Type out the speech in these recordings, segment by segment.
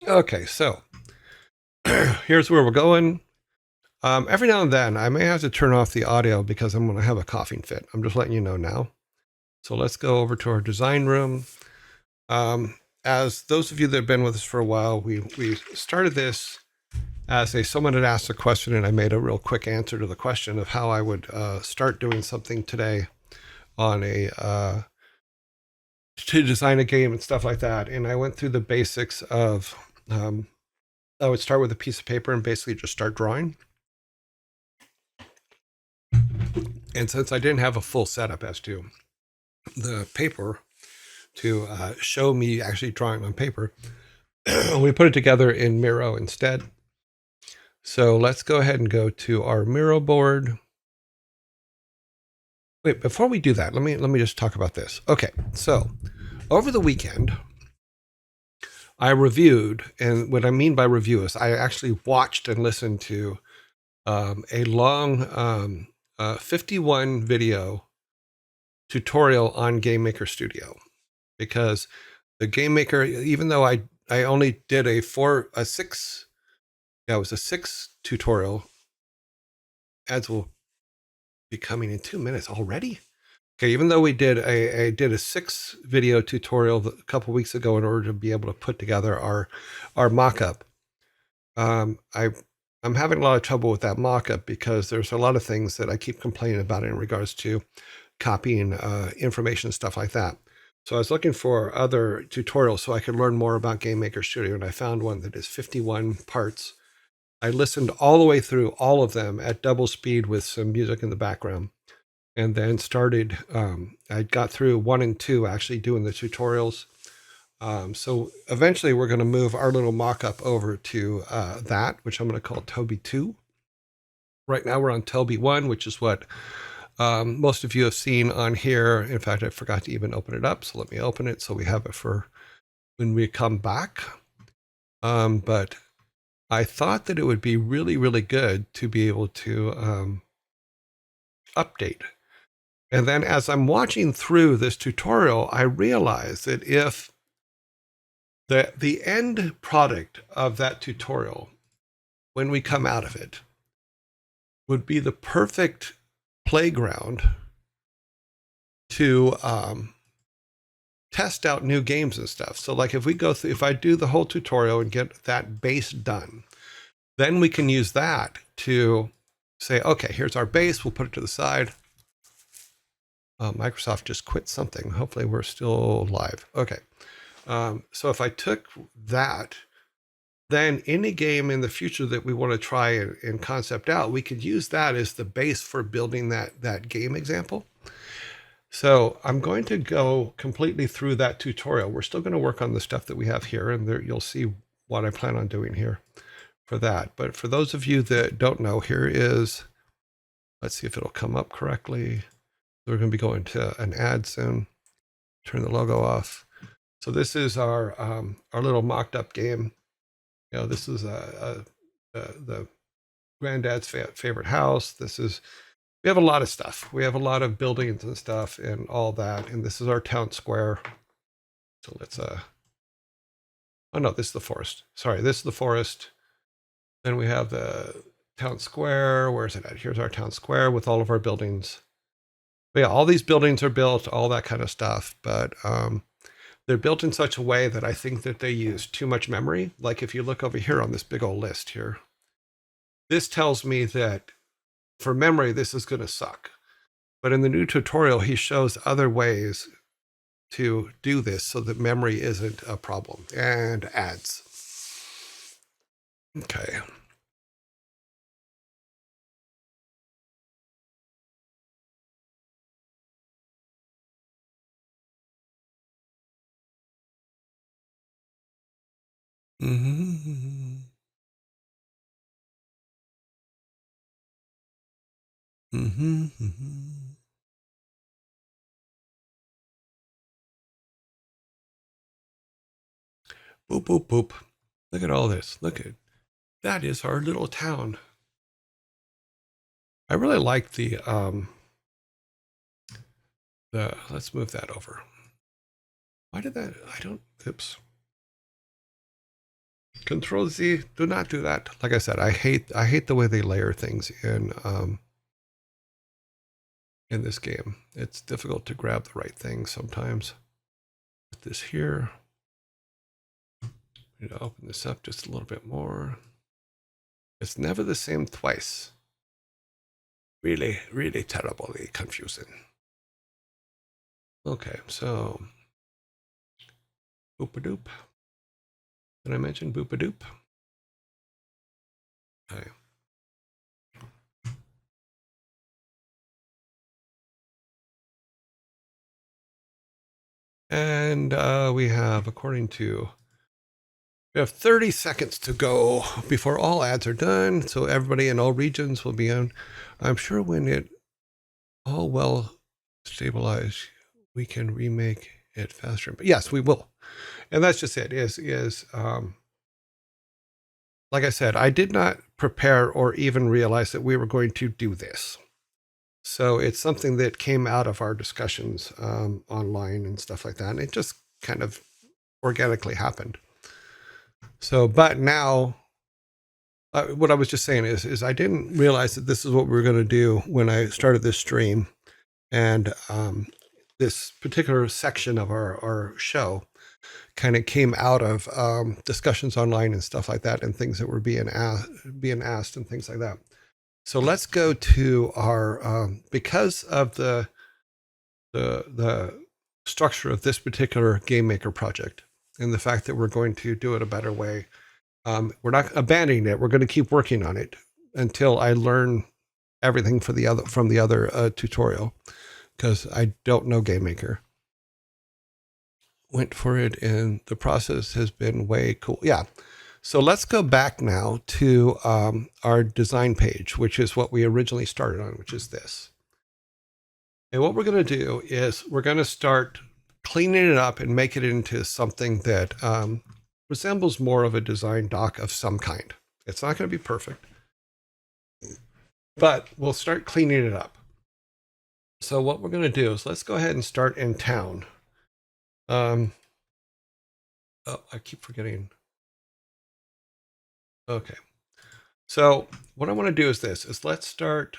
Okay, so here's where we're going. Every now and then, I may have to turn off the audio because I'm going to have a coughing fit. I'm just letting you know now. So let's go over to our design room. As those of you that have been with us for a while, we started this as someone had asked a question, and I made a real quick answer to the question of how I would start doing something today on to design a game and stuff like that. And I went through the basics of I would start with a piece of paper and basically just start drawing. And since I didn't have a full setup as to the paper to show me actually drawing on paper, we put it together in Miro instead. So let's go ahead and go to our Miro board. Wait, before we do that, let me just talk about this. Okay, so over the weekend, I reviewed, and what I mean by review is I actually watched and listened to a long 51 video tutorial on GameMaker Studio, because the GameMaker, even though I only did a 6 tutorial, ads will be coming in 2 minutes already. Okay, even though we did I did a 6 video tutorial a couple weeks ago in order to be able to put together our mock-up, I'm having a lot of trouble with that mock-up because there's a lot of things that I keep complaining about in regards to copying information and stuff like that. So I was looking for other tutorials so I could learn more about GameMaker Studio, and I found one that is 51 parts. I listened all the way through all of them at double speed with some music in the background, and then started, I got through 1 and 2 actually doing the tutorials. So eventually we're going to move our little mock-up over to that, which I'm going to call Toby 2. Right now we're on Toby 1, which is what most of you have seen on here. In fact, I forgot to even open it up, so let me open it so we have it for when we come back. But I thought that it would be really, really good to be able to update. And then as I'm watching through this tutorial, I realized that if the end product of that tutorial, when we come out of it, would be the perfect playground to test out new games and stuff. So like if we go through, if I do the whole tutorial and get that base done, then we can use that to say, okay, here's our base. We'll put it to the side. Microsoft just quit something. Hopefully we're still live. Okay. So if I took that, then any game in the future that we want to try and concept out, we could use that as the base for building that game example. So I'm going to go completely through that tutorial. We're still going to work on the stuff that we have here, and there you'll see what I plan on doing here for that. But for those of you that don't know, here is, let's see if it'll come up correctly. We're going to be going to an ad soon. Turn the logo off. So this is our little mocked up game. You know, this is the granddad's favorite house. This is, we have a lot of stuff. We have a lot of buildings and stuff and all that. And this is our town square. So let's oh no, this is the forest. Sorry, this is the forest. Then we have the town square. Where's it at? Here's our town square with all of our buildings. But yeah, all these buildings are built, all that kind of stuff. But they're built in such a way that I think that they use too much memory. Like if you look over here on this big old list here, this tells me that for memory, this is going to suck. But in the new tutorial, he shows other ways to do this so that memory isn't a problem. And ads. Okay. Mm-hmm. Mm-hmm. Mm-hmm. Boop, boop, boop. Look at all this. Look at that is our little town. I really like the let's move that over. Why did that? I don't, oops. Control Z, do not do that. Like I said, I hate the way they layer things in this game. It's difficult to grab the right thing sometimes. Put this here. Need to open this up just a little bit more. It's never the same twice. Really, really terribly confusing. Okay, so Boop-a-doop. Did I mention Boop-a-doop? Okay. And we have, we have 30 seconds to go before all ads are done. So everybody in all regions will be on. I'm sure when it all well stabilized, we can remake it faster. But yes, we will. And that's just it. Like I said, I did not prepare or even realize that we were going to do this. So it's something that came out of our discussions online and stuff like that. And it just kind of organically happened. So, but now, what I was just saying is I didn't realize that this is what we were going to do when I started this stream. And this particular section of our show kind of came out of discussions online and stuff like that, and things that were being asked and things like that. So let's go to our because of the structure of this particular Game Maker project and the fact that we're going to do it a better way. We're not abandoning it. We're going to keep working on it until I learn everything from the other tutorial, because I don't know Game Maker. Went for it, and the process has been way cool. Yeah. So let's go back now to our design page, which is what we originally started on, which is this. And what we're going to do is we're going to start cleaning it up and make it into something that resembles more of a design doc of some kind. It's not going to be perfect, but we'll start cleaning it up. So what we're going to do is let's go ahead and start in town. Oh, I keep forgetting. Okay. So what I want to do is this, is let's start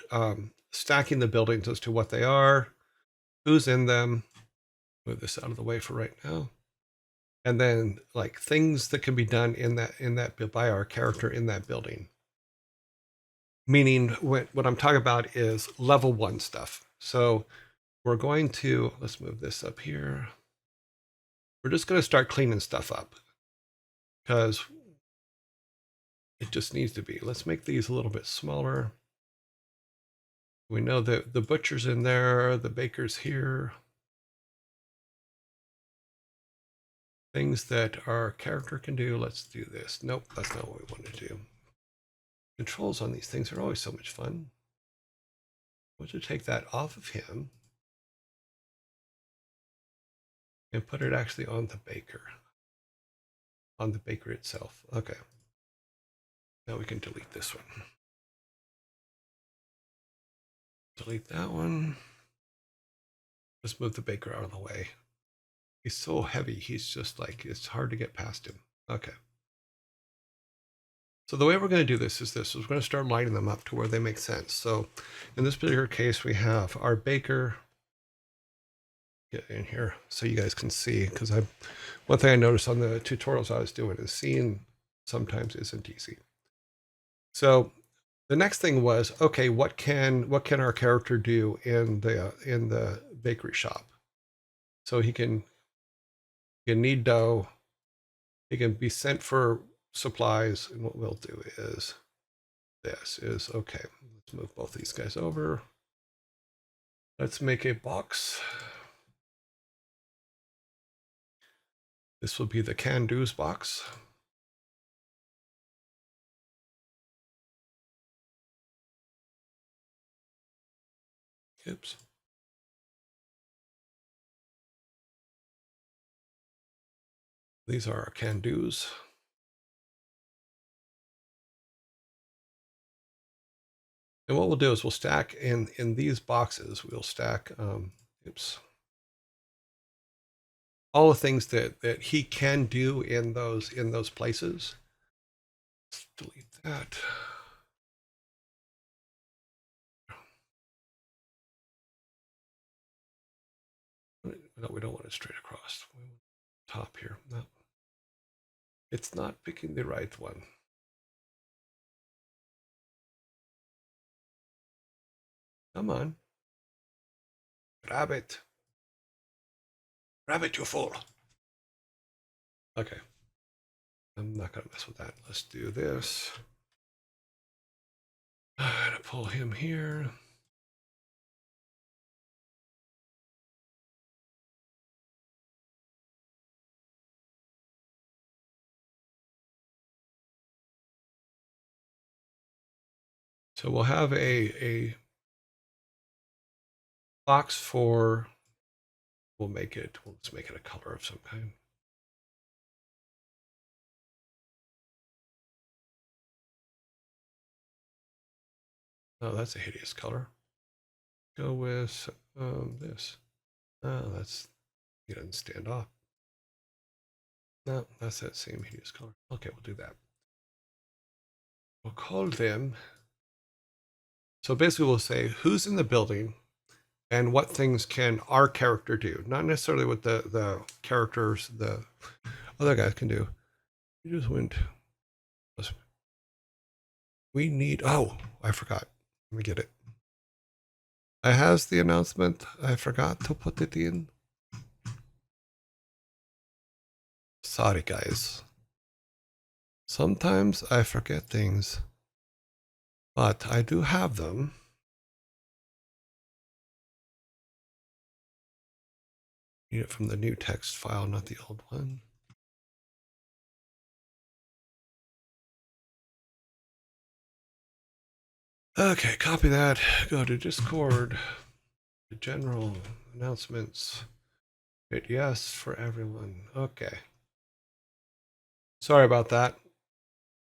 stacking the buildings as to what they are, who's in them. Move this out of the way for right now. And then like things that can be done in that by our character in that building. Meaning what I'm talking about is level 1 stuff. So we're going to, let's move this up here. We're just going to start cleaning stuff up because it just needs to be. Let's make these a little bit smaller. We know that the butcher's in there, the baker's here. Things that our character can do. Let's do this. Nope, that's not what we want to do. Controls on these things are always so much fun. I want to take that off of him and put it actually on the baker itself. Okay. Now we can delete this one. Delete that one. Just move the baker out of the way. He's so heavy. He's just like, it's hard to get past him. Okay. So the way we're going to do this is we're going to start lining them up to where they make sense. So in this particular case, we have our baker. Get in here so you guys can see, because one thing I noticed on the tutorials I was doing is seeing sometimes isn't easy. So the next thing was, okay, what can our character do in the bakery shop? So he can knead dough, he can be sent for supplies, and what we'll do is okay, let's move both these guys over. Let's make a box. This will be the can-dos box. Oops. These are our can-dos. And what we'll do is we'll stack in these boxes, we'll stack, all the things that he can do in those places. that. No, we don't want it straight across. We want top here. No. It's not picking the right one. Come on. Grab it. Grab it, you fool. Okay. I'm not going to mess with that. Let's do this. I'm going to pull him here. So we'll have a box for, we'll just make it a color of some kind. Oh, that's a hideous color. Go with this. Oh, he doesn't stand off. No, that's that same hideous color. Okay, we'll do that. We'll call them. So basically we'll say who's in the building and what things can our character do. Not necessarily what the characters, the other guys can do. You just went. We need, oh, I forgot. Let me get it. I has the announcement. I forgot to put it in. Sorry, guys. Sometimes I forget things, but I do have them. Need it from the new text file, not the old one. Okay, copy that. Go to Discord. The general announcements. Hit yes for everyone. Okay. Sorry about that.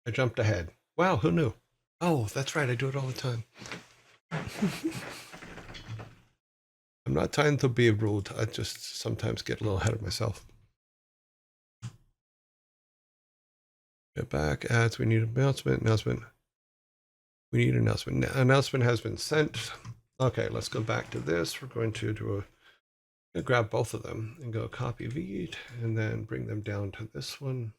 I jumped ahead. Wow, who knew? Oh, that's right. I do it all the time. I'm not trying to be rude. I just sometimes get a little ahead of myself. Get back. Ads. We need announcement. Announcement. We need announcement. Announcement has been sent. Okay, let's go back to this. We're going to do grab both of them and go copy V and then bring them down to this one.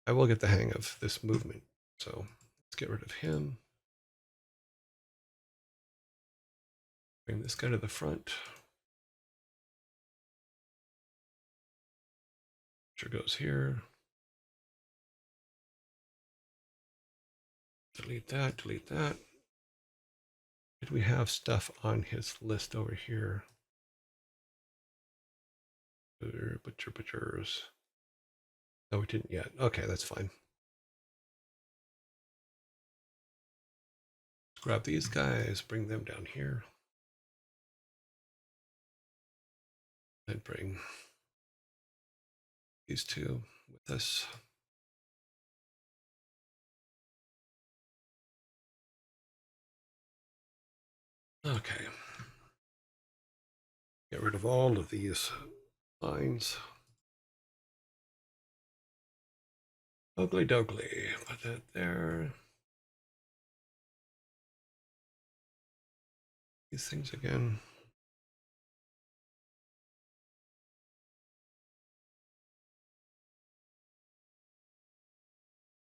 I will get the hang of this movement. So let's get rid of him. Bring this guy to the front. Picture goes here. Delete that, delete that. Did we have stuff on his list over here? Butchers. No, we didn't yet. Okay, that's fine. Let's grab these guys, bring them down here. And bring these two with us. Okay. Get rid of all of these lines. Ugly Dougly. Put that there. These things again.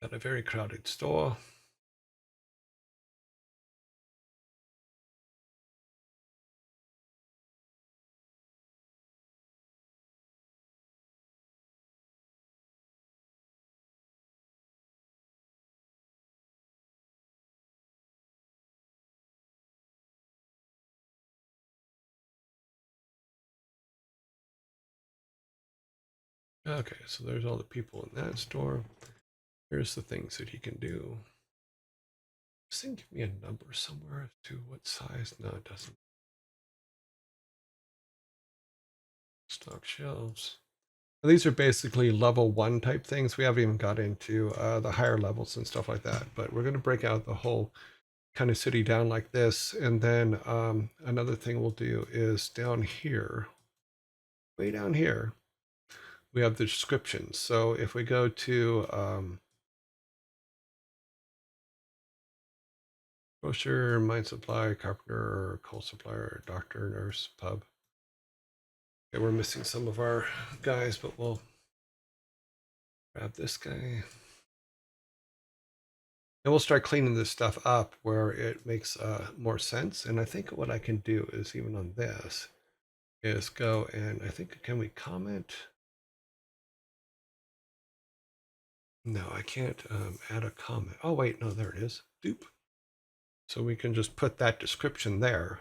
Got a very crowded store. Okay, so there's all the people in that store. Here's the things that he can do. This thing give me a number somewhere as to what size. No, it doesn't. Stock shelves. And these are basically level 1 type things. We haven't even got into the higher levels and stuff like that. But we're going to break out the whole kind of city down like this. And then another thing we'll do is down here, way down here, we have the descriptions. So if we go to grocer, mine supply, carpenter, coal supplier, doctor, nurse, pub. Okay, we're missing some of our guys, but we'll grab this guy. And we'll start cleaning this stuff up where it makes more sense. And I think what I can do is, even on this, is go and I think, can we comment? No, I can't add a comment. Oh, wait, no, there it is. Doop. So we can just put that description there.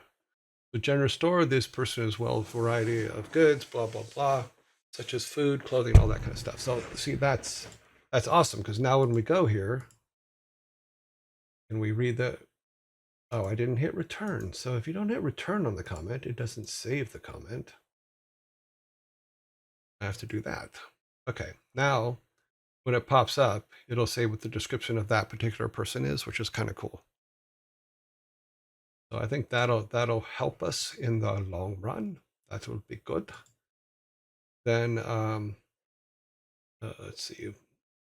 The general store, this person is well variety of goods, blah, blah, blah, such as food, clothing, all that kind of stuff. So see, that's awesome, because now when we go here and we read the, oh, I didn't hit return. So if you don't hit return on the comment, it doesn't save the comment. I have to do that. Okay, now when it pops up, it'll say what the description of that particular person is, which is kind of cool. So I think that'll help us in the long run. That will be good. Then let's see,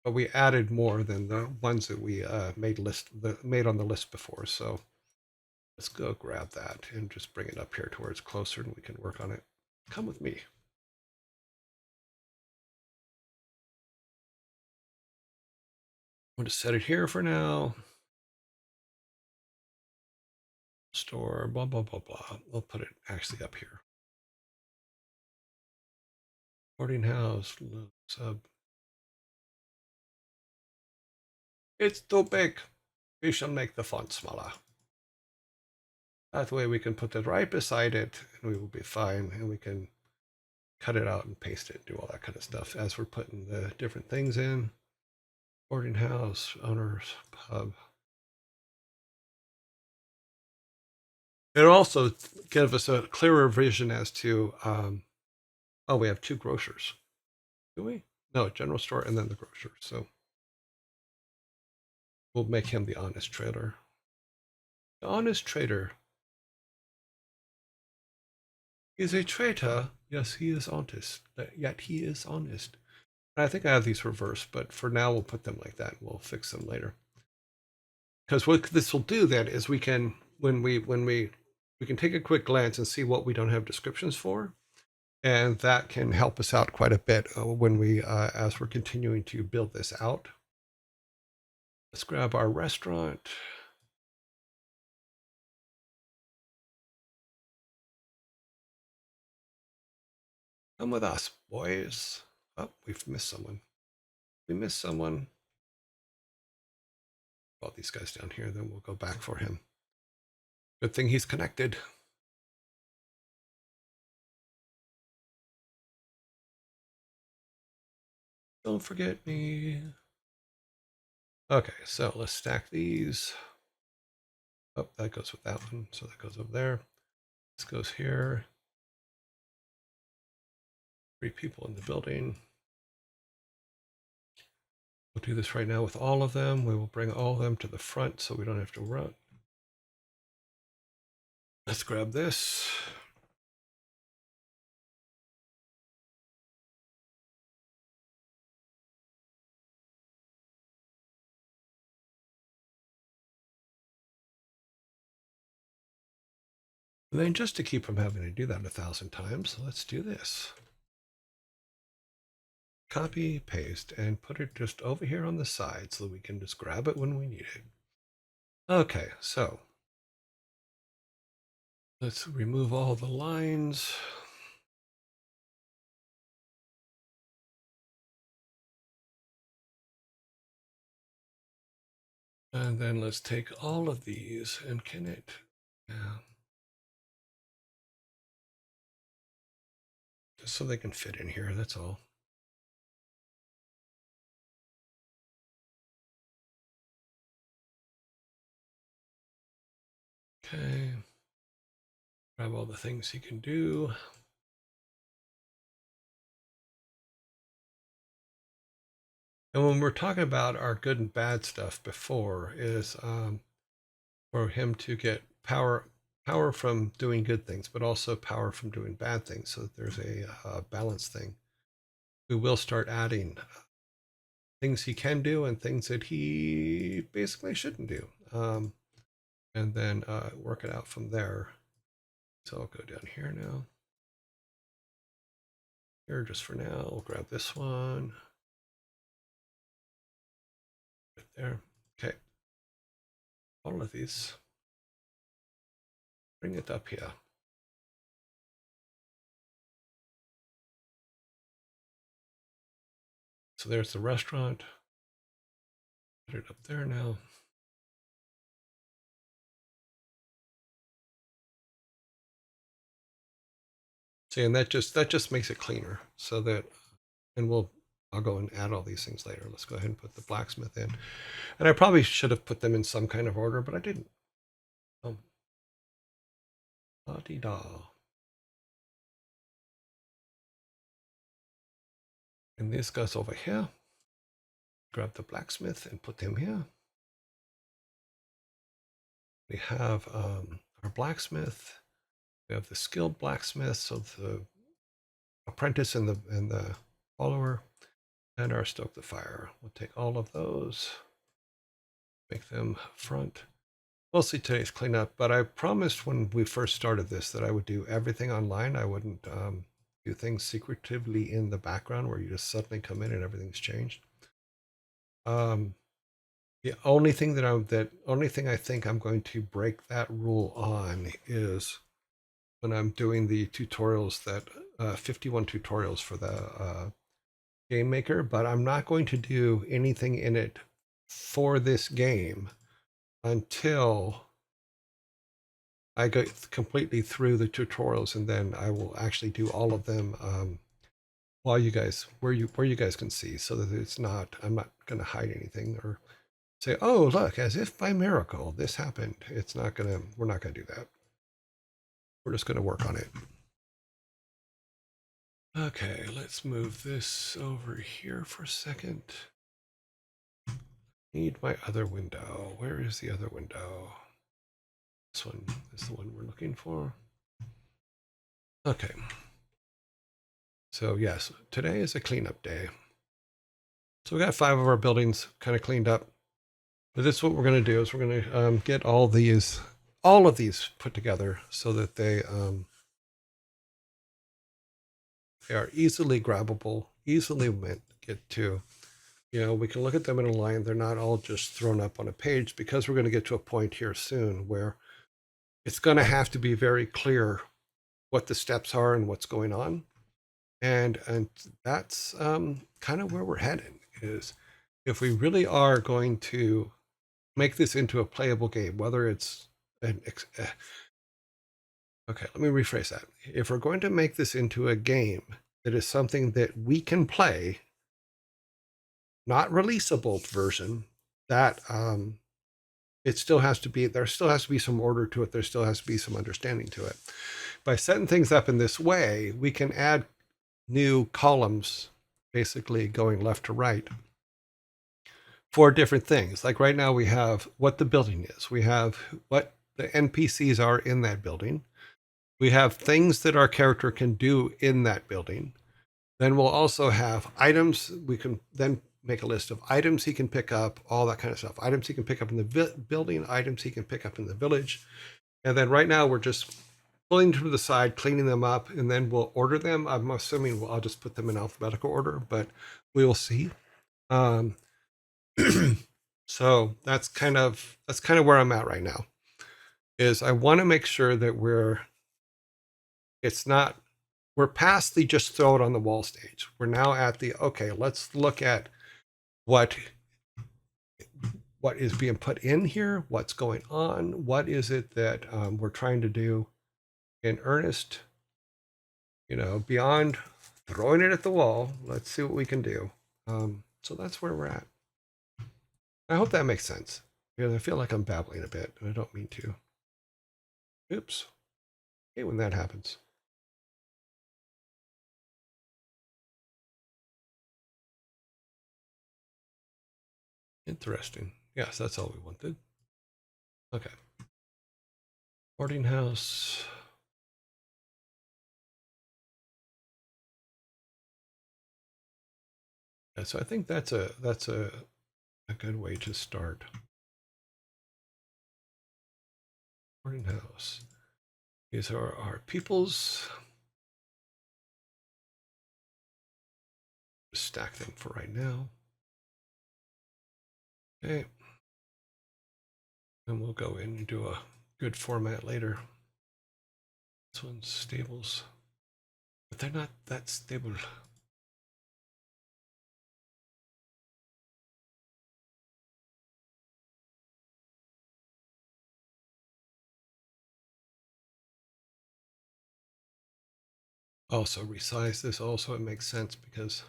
but we added more than the ones that we made on the list before. So let's go grab that and just bring it up here to where it's closer and we can work on it. Come with me. I'm going to set it here for now. Store, blah, blah, blah, blah. We'll put it actually up here. Boarding house, sub. It's too big. We shall make the font smaller. That way we can put it right beside it and we will be fine, and we can cut it out and paste it, do all that kind of stuff as we're putting the different things in. Boarding house, owners, pub. It'll also give us a clearer vision as to, oh, we have two grocers. Do we? No, general store and then the grocer. So we'll make him the honest trader. The honest trader. He's a traitor. Yes, he is honest. Yet he is honest. And I think I have these reversed, but for now we'll put them like that. We'll fix them later. Because what this will do then is we can, when we can take a quick glance and see what we don't have descriptions for, and that can help us out quite a bit when we as we're continuing to build this out. Let's grab our restaurant. Come with us, boys. Oh, we've missed someone. We missed someone. All these guys down here, then we'll go back for him. Good thing he's connected. Don't forget me. Okay, so let's stack these. Oh, that goes with that one. So that goes over there. This goes here. 3 people in the building. We'll do this right now with all of them. We will bring all of them to the front so we don't have to run. Let's grab this. And then just to keep from having to do that 1,000 times, let's do this. Copy, paste, and put it just over here on the side so that we can just grab it when we need it. Okay, so let's remove all the lines. And then let's take all of these and can it, yeah. Just so they can fit in here, that's all. Okay. Grab all the things he can do. And when we're talking about our good and bad stuff before is for him to get power from doing good things, but also power from doing bad things. So that there's a balance thing. we will start adding things he can do and things that he basically shouldn't do. And then work it out from there. So I'll go down here now. Here, just for now, we'll grab this one. Right there. Okay. All of these. Bring it up here. So there's the restaurant. Put it up there now. See, and that just makes it cleaner. So that, and I'll go and add all these things later. Let's go ahead and put the blacksmith in. And I probably should have put them in some kind of order, but I didn't. La-di-da. And this goes over here. Grab the blacksmith and put him here. We have our blacksmith. We have the skilled blacksmith, so the apprentice and the follower, and our stoke the fire. We'll take all of those, make them front. Mostly today's cleanup, but I promised when we first started this that I would do everything online. I wouldn't do things secretively in the background where you just suddenly come in and everything's changed. The only thing I think I'm going to break that rule on is when I'm doing the tutorials, that 51 tutorials for the game maker, but I'm not going to do anything in it for this game until I go completely through the tutorials, and then I will actually do all of them while you guys, where you guys can see, so that it's not, I'm not going to hide anything or say, oh, look, as if by miracle this happened. It's not going to, we're not going to do that. We're just going to work on it. Okay, let's move this over here for a second. Need my other window. Where is the other window? This one is the one we're looking for. Okay. So yes, today is a cleanup day. So we got 5 of our buildings kind of cleaned up. But this is what we're going to do is we're going to get all of these put together so that they are easily grabbable, easily get to. You know, we can look at them in a line. They're not all just thrown up on a page, because we're going to get to a point here soon where it's going to have to be very clear what the steps are and what's going on. And that's kind of where we're headed, is if we really are going to make this into a playable game, whether it's okay, let me rephrase that. If we're going to make this into a game that is something that we can play, not releasable version, that it still has to be, there still has to be some order to it. There still has to be some understanding to it. By setting things up in this way, we can add new columns, basically going left to right, for different things. Like right now we have what the building is. We have what the NPCs are in that building. We have things that our character can do in that building. Then we'll also have items. We can then make a list of items he can pick up, all that kind of stuff. Items he can pick up in the building, items he can pick up in the village. And then right now we're just pulling to the side, cleaning them up, and then we'll order them. I'm assuming I'll just put them in alphabetical order, but we will see. So that's kind of where I'm at right now, is I want to make sure that we're past the just throw it on the wall stage. We're now at the, okay, let's look at what is being put in here, what's going on, what is it that we're trying to do in earnest, you know, beyond throwing it at the wall. Let's see what we can do. So that's where we're at. I hope that makes sense, because I feel like I'm babbling a bit, and I don't mean to. Oops. Hate when that happens. Interesting. Yes, that's all we wanted. Okay. Boarding house. So I think that's a good way to start. Boarding house. These are our peoples. Just stack them for right now. Okay. And we'll go in and do a good format later. This one's stables, but they're not that stable. Also resize this also, it makes sense because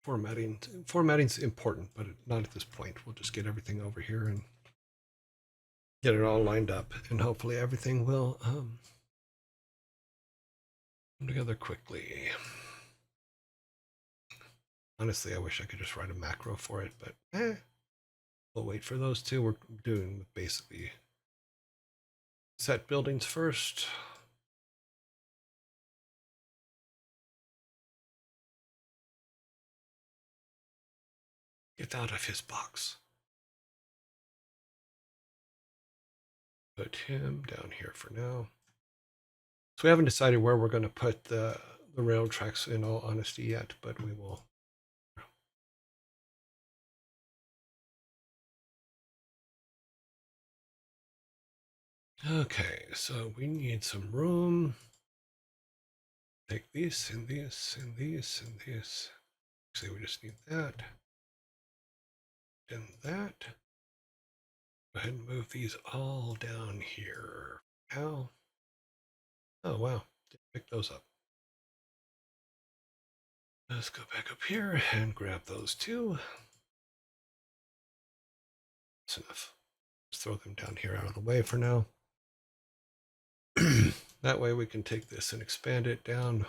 formatting's important, but not at this point. We'll just get everything over here and get it all lined up, and hopefully everything will come together quickly. Honestly, I wish I could just write a macro for it, but we'll wait for those two. We're doing basically set buildings first. Get out of his box. Put him down here for now. So we haven't decided where we're going to put the rail tracks in all honesty yet, but we will. Okay, so we need some room. Take these and these and these and these. Actually, we just need that and that. Go ahead and move these all down here. Now, oh wow, didn't pick those up. Let's go back up here and grab those two. That's enough. Let's throw them down here out of the way for now. That way we can take this and expand it down.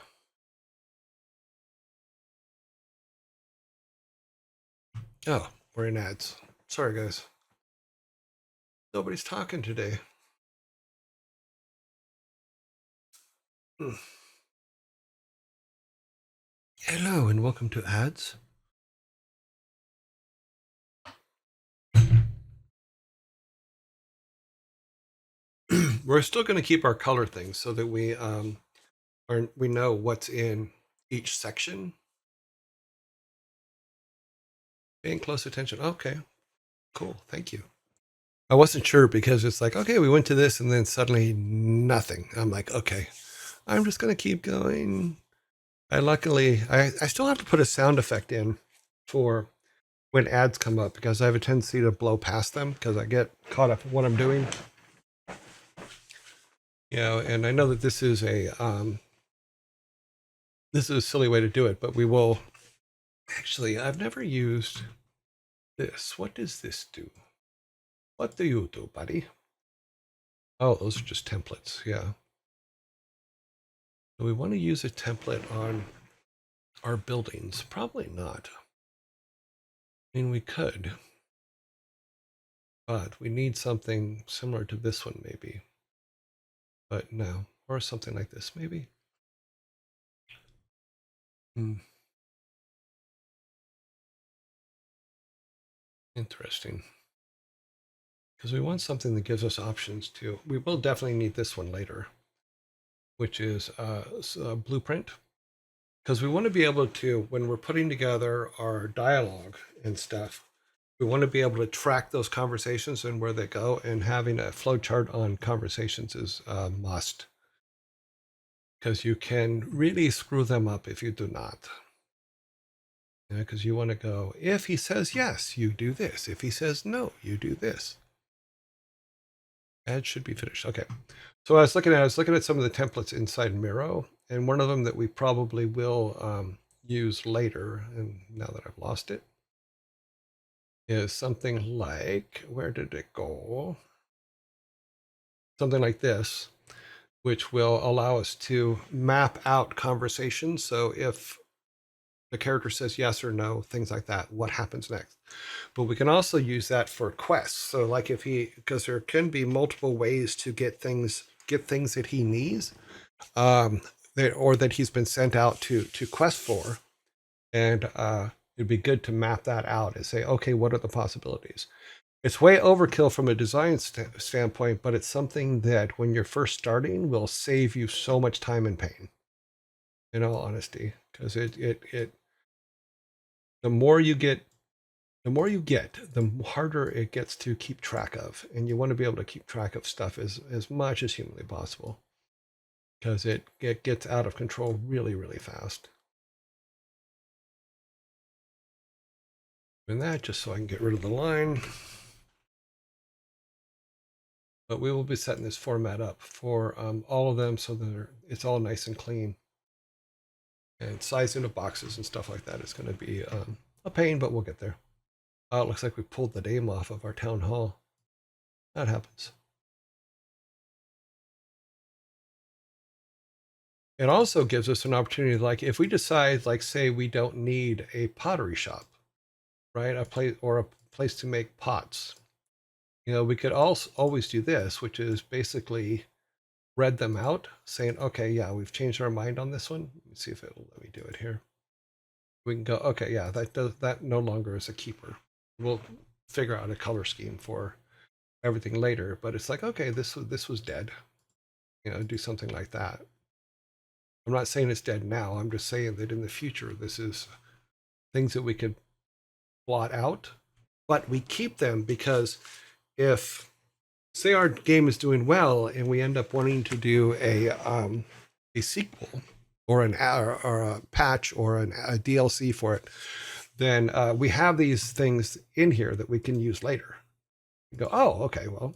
Oh, we're in ads. Sorry, guys. Nobody's talking today. Hello and welcome to ads. We're still going to keep our color things so that we know what's in each section. Paying close attention. Okay, cool. Thank you. I wasn't sure because it's like, okay, we went to this and then suddenly nothing. I'm like, okay, I'm just going to keep going. I still have to put a sound effect in for when ads come up because I have a tendency to blow past them because I get caught up in what I'm doing. And I know that this is a silly way to do it, but we will. Actually, I've never used this. What does this do? What do you do, buddy? Oh, those are just templates. Yeah. Do we want to use a template on our buildings? Probably not. I mean, we could, but we need something similar to this one, maybe. But no, or something like this, maybe. Interesting. Because we want something that gives us options too. We will definitely need this one later, which is a blueprint. Because we want to be able to, when we're putting together our dialogue and stuff, we want to be able to track those conversations and where they go, and having a flowchart on conversations is a must. Because you can really screw them up if you do not. Because you want to go, if he says yes, you do this. If he says no, you do this. Ad should be finished. Okay. So I was looking at some of the templates inside Miro, and one of them that we probably will use later, and now that I've lost it, is something like, where did it go? Something like this, which will allow us to map out conversations. So if the character says yes or no, things like that, what happens next? But we can also use that for quests. So like because there can be multiple ways to get things that he needs. or that he's been sent out to quest for, and it'd be good to map that out and say, okay, what are the possibilities? It's way overkill from a design standpoint, but it's something that when you're first starting will save you so much time and pain, in all honesty, because the more you get, the harder it gets to keep track of, and you want to be able to keep track of stuff as much as humanly possible, because it gets out of control really, really fast. And that just so I can get rid of the line. But we will be setting this format up for all of them so that it's all nice and clean. And sizing of boxes and stuff like that is going to be a pain, but we'll get there. It looks like we pulled the name off of our town hall. That happens. It also gives us an opportunity, like if we decide, like say we don't need a pottery shop, right? A place to make pots. We could also always do this, which is basically read them out, saying, okay, yeah, we've changed our mind on this one. Let me see if it will let me do it here. We can go, okay, yeah, that no longer is a keeper. We'll figure out a color scheme for everything later, but it's like, okay, this was dead. Do something like that. I'm not saying it's dead now. I'm just saying that in the future, this is things that we could blot out, but we keep them because if, say, our game is doing well and we end up wanting to do a sequel or a patch or a DLC for it, then we have these things in here that we can use later. You go, oh, okay, well,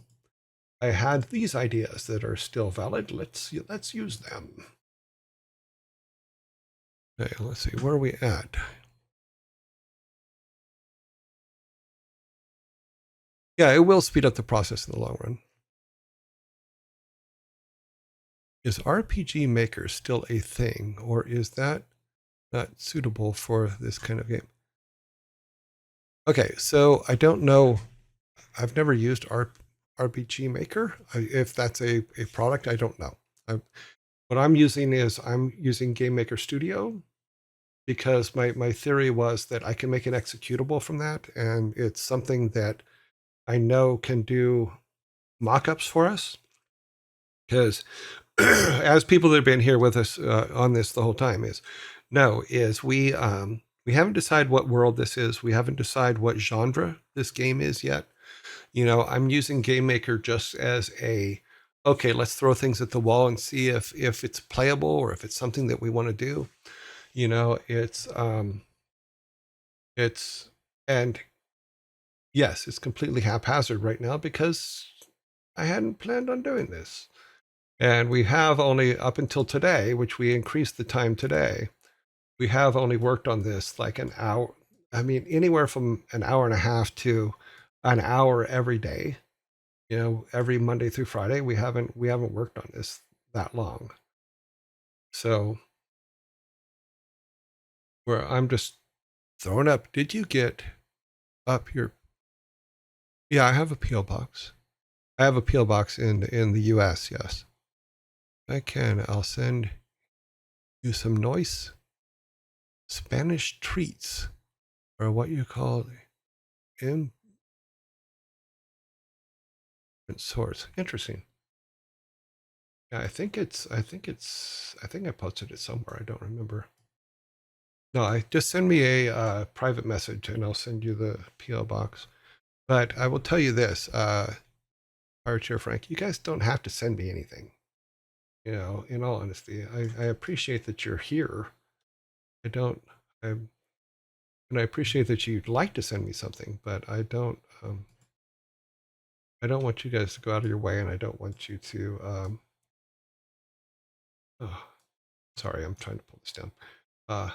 I had these ideas that are still valid. Let's use them. Okay, let's see, where are we at? Yeah, it will speed up the process in the long run. Is RPG Maker still a thing, or is that not suitable for this kind of game? Okay, so I don't know. I've never used RPG Maker. If that's a product, I don't know. What I'm using is I'm using Game Maker Studio because my theory was that I can make an executable from that, and it's something that I know can do mockups for us. Because as people that have been here with us on this the whole time is we haven't decided what world this is. We haven't decided what genre this game is yet. I'm using Game Maker just as okay, let's throw things at the wall and see if it's playable or if it's something that we want to do. It's and yes, it's completely haphazard right now because I hadn't planned on doing this. And we have only up until today, which we increased the time today, we have only worked on this like an hour. I mean, anywhere from an hour and a half to an hour every day. Every Monday through Friday. We haven't worked on this that long. So where I'm just throwing up. Did you get up your? Yeah, I have a PO box. I have a PO box in the U.S. Yes, I can. I'll send you some nice Spanish treats, or what you call in source. Interesting. Yeah, I think I posted it somewhere. I don't remember. No, I just send me a private message and I'll send you the PO box. But I will tell you this, Fire Chair Frank, you guys don't have to send me anything. In all honesty, I appreciate that you're here. And I appreciate that you'd like to send me something, but I don't want you guys to go out of your way, and I don't want you to, oh, sorry, I'm trying to pull this down. I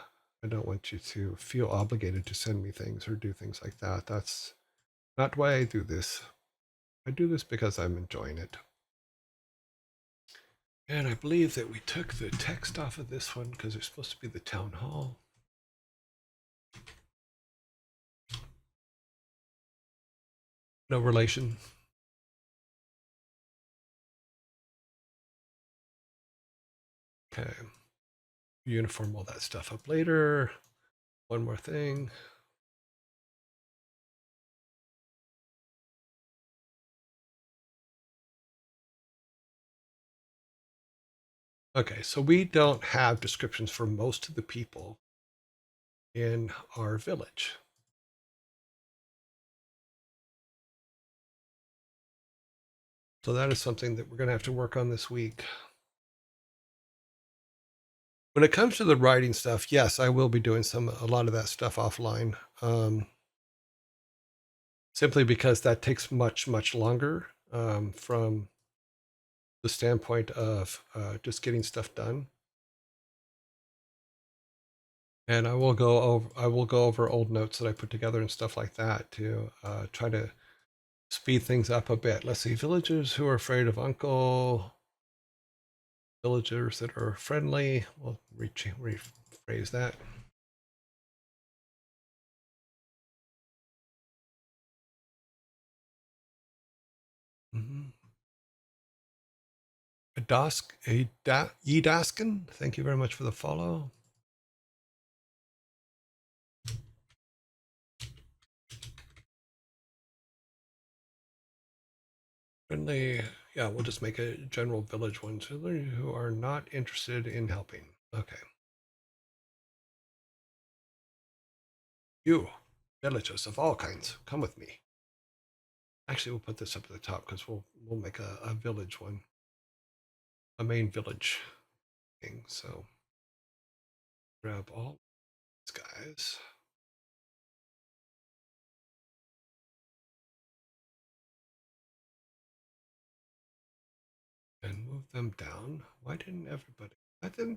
don't want you to feel obligated to send me things or do things like that. That's not why I do this. I do this because I'm enjoying it. And I believe that we took the text off of this one because it's supposed to be the town hall. No relation. Okay. uniform all that stuff up later. One more thing. Okay, so we don't have descriptions for most of the people in our village. So that is something that we're going to have to work on this week. When it comes to the writing stuff, yes, I will be doing a lot of that stuff offline. Simply because that takes much longer from the standpoint of just getting stuff done. And I will go over old notes that I put together and stuff like that to try to speed things up a bit. Let's see, villagers who are afraid of uncle, villagers that are friendly. We'll rephrase that. Mm-hmm. Edaskin, thank you very much for the follow. Friendly, yeah, we'll just make a general village one. Children who are not interested in helping. Okay. You, villagers of all kinds, come with me. Actually, we'll put this up at the top because we'll make a village one, a main village thing. So grab all these guys. And move them down. Why didn't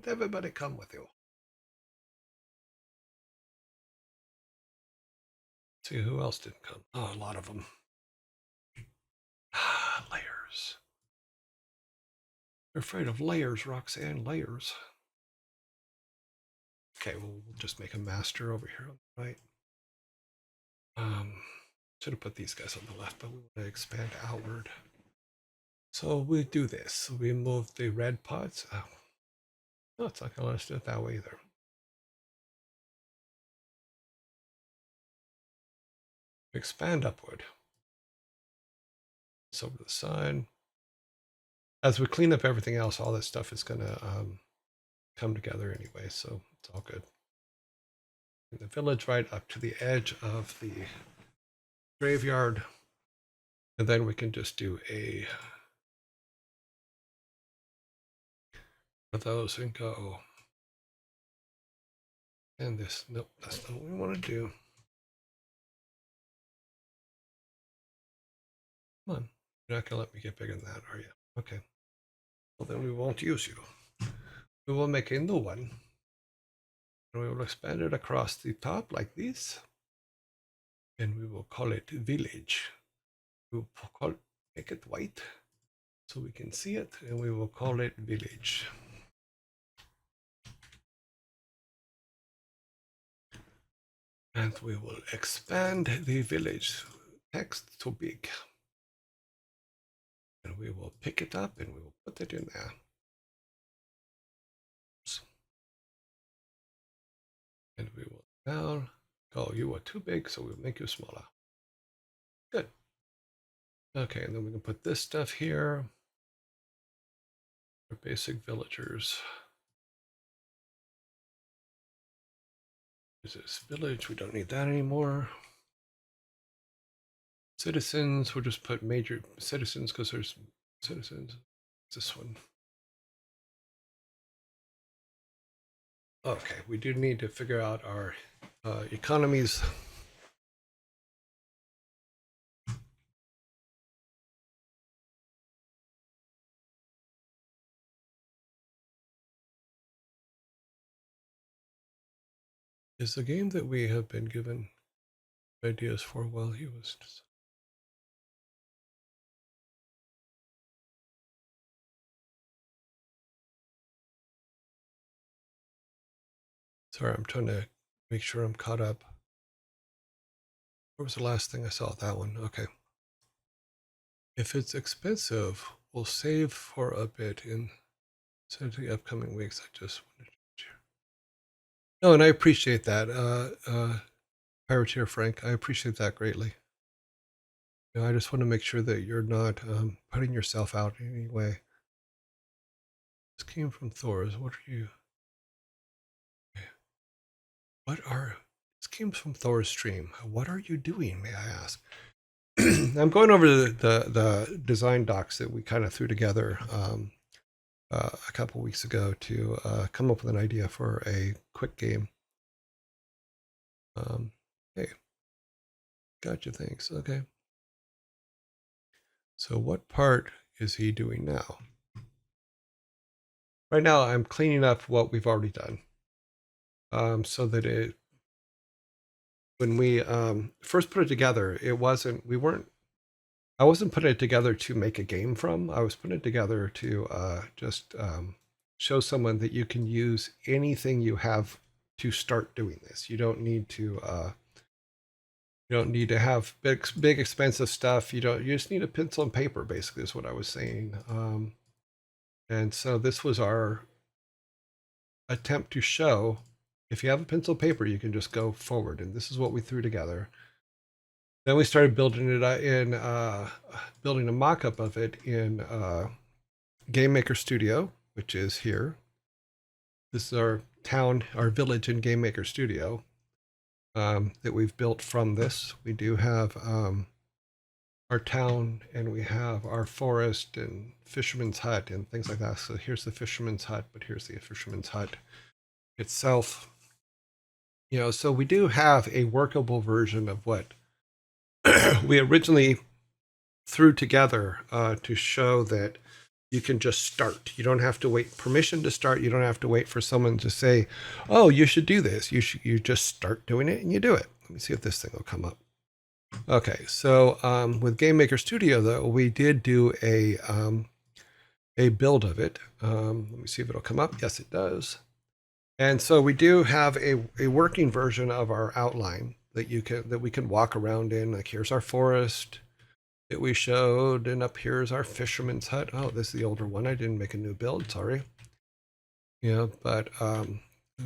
everybody come with you? See who else didn't come. Oh, a lot of them. Ah, layers. You're afraid of layers, Roxanne. Layers. Okay, we'll just make a master over here on the right. Should have put these guys on the left, but we want to expand outward. So we do this. We move the red pods. Oh, no, it's not going to let us do it that way either. Expand upward. It's over the side. As we clean up everything else, all this stuff is going to come together anyway, so it's all good. In the village right up to the edge of the graveyard. And then we can just do a of those and go. And this, nope, that's not what we want to do. Come on, you're not going to let me get bigger than that, are you? Okay. Well, then we won't use you. We will make a new one. And we will expand it across the top like this. And we will call it village. We will make it white so we can see it. And we will call it village. And we will expand the village text to big. And we will pick it up and we will put it in there. And we will now go, you are too big, so we'll make you smaller. Good. Okay, and then we can put this stuff here. Our basic villagers. Is this village? We don't need that anymore. Citizens, we'll just put major citizens because there's citizens. This one. Okay, we do need to figure out our economies. Is the game that we have been given ideas for while he was just... Sorry, I'm trying to make sure I'm caught up. What was the last thing I saw? That one. Okay. If it's expensive, we'll save for a bit in the upcoming weeks. I just wanted to share. No, and I appreciate that, Pirateer Frank. I appreciate that greatly. You know, I just want to make sure that you're not putting yourself out in any way. This came from Thor's. What are you? What are? This came from Thor's stream. What are you doing? May I ask? I'm going over the design docs that we kind of threw together a couple weeks ago to come up with an idea for a quick game. Hey, gotcha. Thanks. Okay. So what part is he doing now? Right now, I'm cleaning up what we've already done, so that when we first put it together, I wasn't putting it together to make a game from. I was putting it together to just show someone that you can use anything you have to start doing this. You don't need to have big expensive stuff. You just need a pencil and paper, basically, is what I was saying. And so this was our attempt to show, if you have a pencil and paper, you can just go forward. And this is what we threw together. Then we started building it in building a mock-up of it in Game Maker Studio, which is here. This is our town, our village in Game Maker Studio that we've built from this. We do have our town, and we have our forest and fisherman's hut and things like that. So here's the fisherman's hut, but here's the fisherman's hut itself. You know, so we do have a workable version of what we originally threw together to show that you can just start. You don't have to wait permission to start. You don't have to wait for someone to say, "Oh, you should do this." You just start doing it and you do it. Let me see if this thing will come up. Okay, so with Game Maker Studio, though, we did do a build of it. Let me see if it'll come up. Yes, it does. And so we do have a working version of our outline that we can walk around in. Like, here's our forest that we showed, and up here is our fisherman's hut. Oh, this is the older one. I didn't make a new build, sorry. You know, but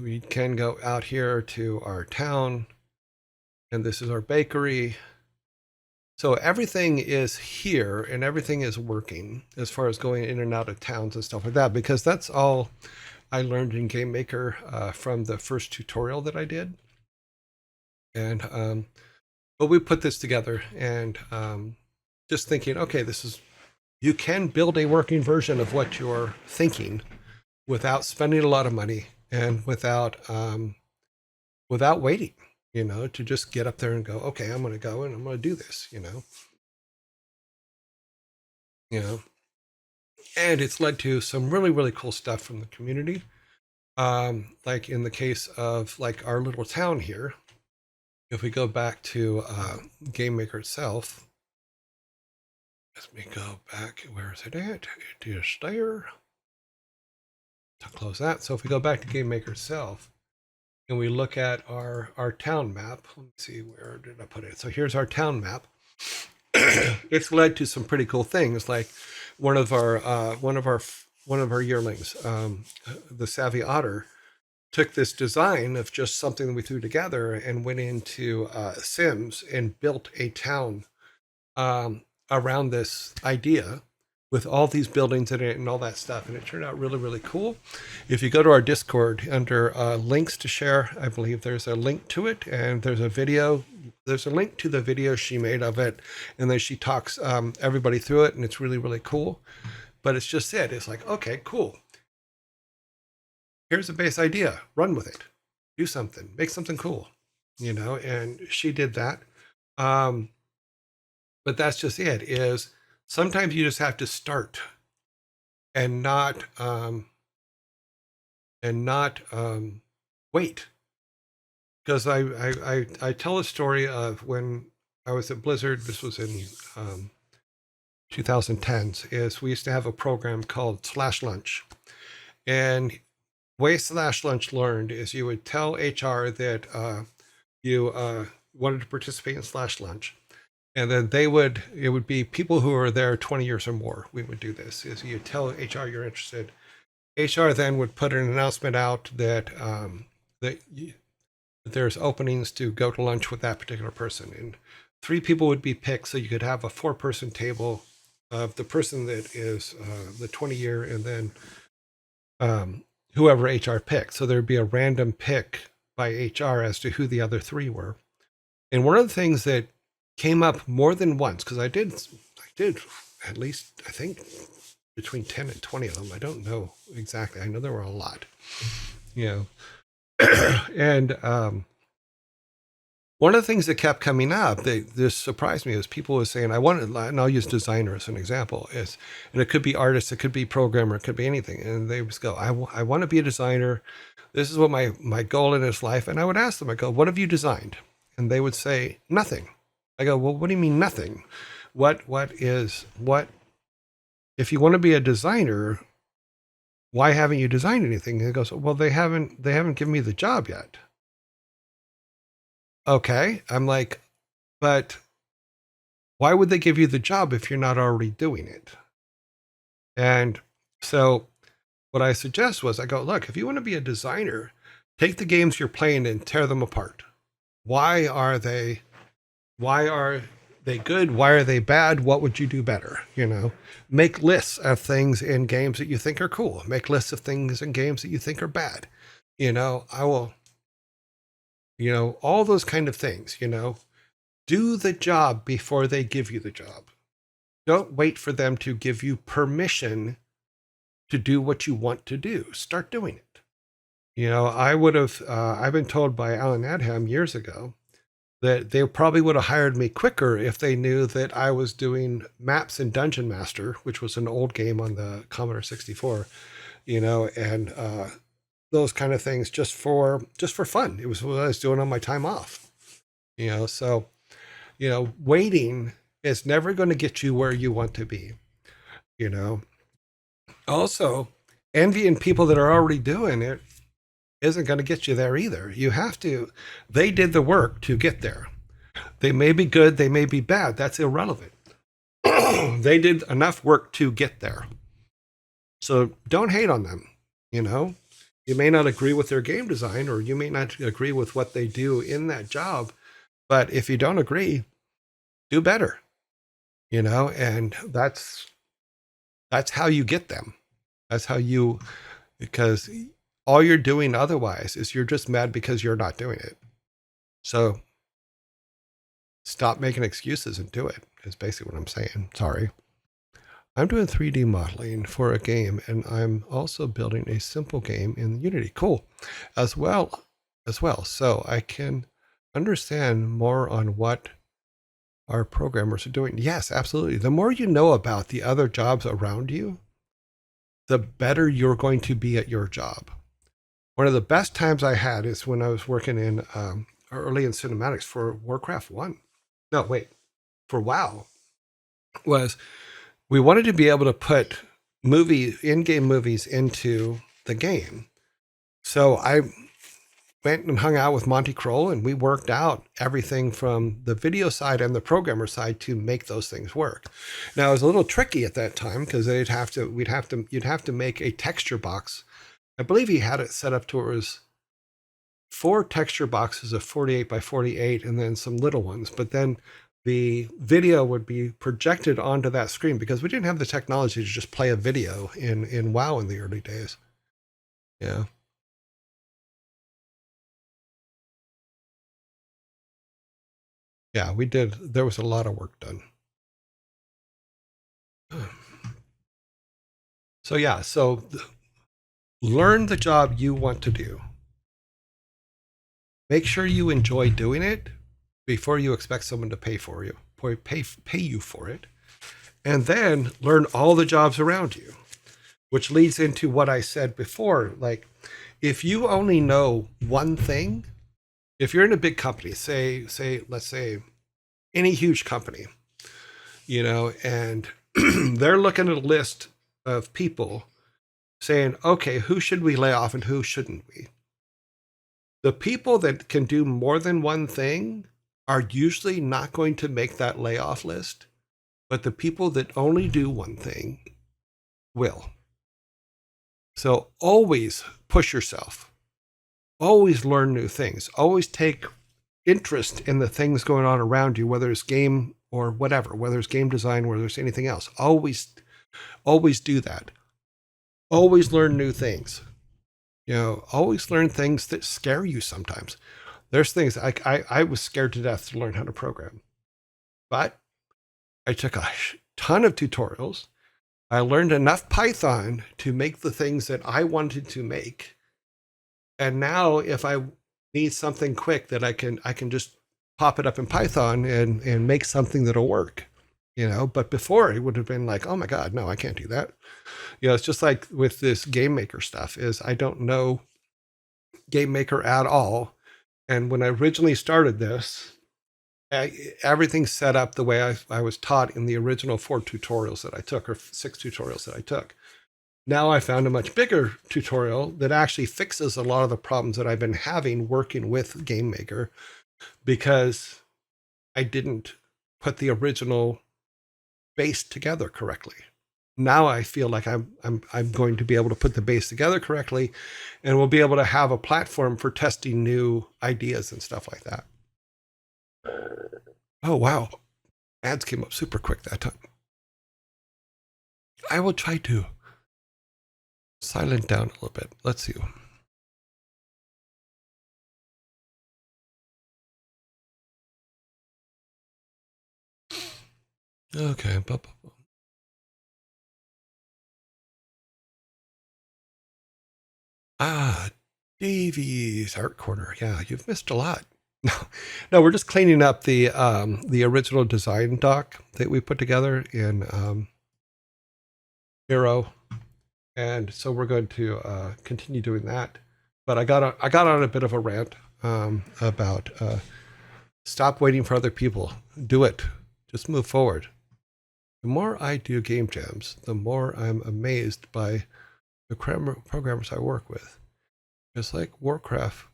we can go out here to our town, and this is our bakery. So everything is here, and everything is working as far as going in and out of towns and stuff like that, because that's all I learned in Game Maker from the first tutorial that I did. And but we put this together, and just thinking, okay, you can build a working version of what you're thinking without spending a lot of money and without waiting, you know, to just get up there and go, okay, I'm going to go and I'm going to do this, you know. And it's led to some really, really cool stuff from the community. Like in the case of like our little town here, if we go back to Game Maker itself, let me go back. Where is it at? It is there. To close that. So if we go back to Game Maker itself and we look at our town map, let me see, where did I put it? So here's our town map. It's led to some pretty cool things, like one of our yearlings, the Savvy Otter, took this design of just something that we threw together and went into Sims and built a town around this idea with all these buildings in it and all that stuff. And it turned out really, really cool. If you go to our Discord under links to share, I believe there's a link to it, and there's a video. There's a link to the video she made of it, and then she talks everybody through it, and it's really, really cool. But it's just it. It's like, okay, cool. Here's a base idea. Run with it. Do something. Make something cool. You know, and she did that. But that's just it, is sometimes you just have to start and not wait. Because I tell a story of when I was at Blizzard. This was in 2010s. Is we used to have a program called Slash Lunch, and way Slash Lunch learned is you would tell HR that you wanted to participate in Slash Lunch. And then it would be people who are there 20 years or more. We would do this, is you tell HR you're interested. HR then would put an announcement out that that there's openings to go to lunch with that particular person, and 3 people would be picked, so you could have a 4-person table of the person that is the 20-year, and then whoever HR picked. So there'd be a random pick by HR as to who the other 3 were. And one of the things that came up more than once, because I did at least, I think, between 10 and 20 of them. I don't know exactly. I know there were a lot, you know. And one of the things that kept coming up, this surprised me, is people were saying, and I'll use designer as an example, and it could be artist, it could be programmer, it could be anything. And they would go, I want to be a designer. This is what my goal in this life. And I would ask them, I go, what have you designed? And they would say, nothing. I go, well, what do you mean nothing? What, if you want to be a designer, why haven't you designed anything? And he goes, well, they haven't given me the job yet. Okay. I'm like, but why would they give you the job if you're not already doing it? And so what I suggest was, I go, look, if you want to be a designer, take the games you're playing and tear them apart. Why are they good? Why are they bad? What would you do better? You know, make lists of things in games that you think are cool. Make lists of things in games that you think are bad. You know, I will, you know, all those kind of things, you know, do the job before they give you the job. Don't wait for them to give you permission to do what you want to do. Start doing it. You know, I've been told by Alan Adham years ago that they probably would have hired me quicker if they knew that I was doing maps in Dungeon Master, which was an old game on the Commodore 64, you know, and those kind of things just for fun. It was what I was doing on my time off, you know. So, you know, waiting is never going to get you where you want to be, you know. Also, envying people that are already doing it isn't going to get you there either. You have to, they did the work to get there. They may be good, they may be bad. That's irrelevant. They did enough work to get there. So don't hate on them. You know, you may not agree with their game design, or you may not agree with what they do in that job. But if you don't agree, do better, you know, and that's how you get them. That's how you, because all you're doing otherwise is you're just mad because you're not doing it. So stop making excuses and do it, is basically what I'm saying. Sorry. I'm doing 3D modeling for a game, and I'm also building a simple game in Unity. Cool. As well. So I can understand more on what our programmers are doing. Yes, absolutely. The more you know about the other jobs around you, the better you're going to be at your job. One of the best times I had is when I was working in early in cinematics for Warcraft 1. No, wait, for WoW. Was we wanted to be able to put in-game movies into the game. So I went and hung out with Monty Kroll, and we worked out everything from the video side and the programmer side to make those things work. Now it was a little tricky at that time because you'd have to make a texture box. I believe he had it set up to where it was 4 texture boxes of 48 by 48 and then some little ones. But then the video would be projected onto that screen because we didn't have the technology to just play a video in WoW in the early days. Yeah. Yeah, we did. There was a lot of work done. So yeah, learn the job you want to do. Make sure you enjoy doing it before you expect someone to pay you for it. And then learn all the jobs around you, which leads into what I said before. Like, if you only know one thing, if you're in a big company, let's say any huge company, you know, and they're looking at a list of people saying, okay, who should we lay off and who shouldn't we? The people that can do more than one thing are usually not going to make that layoff list, but the people that only do one thing will. So always push yourself. always learn new things. Always take interest in the things going on around you, whether it's game or whatever, whether it's game design, whether it's anything else. Always do that. Always learn new things. Always learn things that scare you sometimes. There's things I was scared to death to learn how to program, but I took a ton of tutorials. I learned enough Python to make the things that I wanted to make. And now if I need something quick that I can just pop it up in Python and make something that'll work. But before it would have been like, oh my God, no, I can't do that. It's just like with this Game Maker stuff is I don't know Game Maker at all. And when I originally started this, everything's set up the way I was taught in the original 4 tutorials that I took, or 6 tutorials that I took. Now I found a much bigger tutorial that actually fixes a lot of the problems that I've been having working with Game Maker, because I didn't put the original base together correctly. Now I feel like I'm going to be able to put the base together correctly, and we'll be able to have a platform for testing new ideas and stuff like that. Oh, wow. Ads came up super quick that time. I will try to silent down a little bit. Let's see. Okay. Davey's Art Corner. Yeah, you've missed a lot. No, we're just cleaning up the original design doc that we put together in Miro, and so we're going to continue doing that. But I got on a bit of a rant about stop waiting for other people. Do it. Just move forward. The more I do game jams, the more I'm amazed by the programmers I work with. It's like witchcraft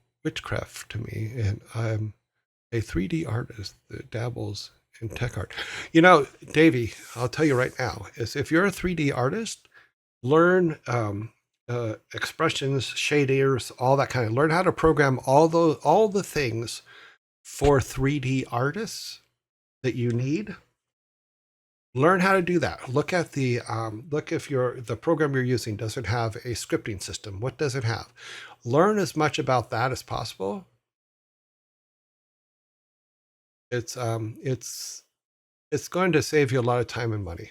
to me, and I'm a 3D artist that dabbles in tech art. Davey, I'll tell you right now, is if you're a 3D artist, learn expressions, shaders, all that kind of. Learn how to program all the things for 3D artists that you need. Learn how to do that. Look at the look if the program you're using doesn't have a scripting system. What does it have? Learn as much about that as possible. It's going to save you a lot of time and money.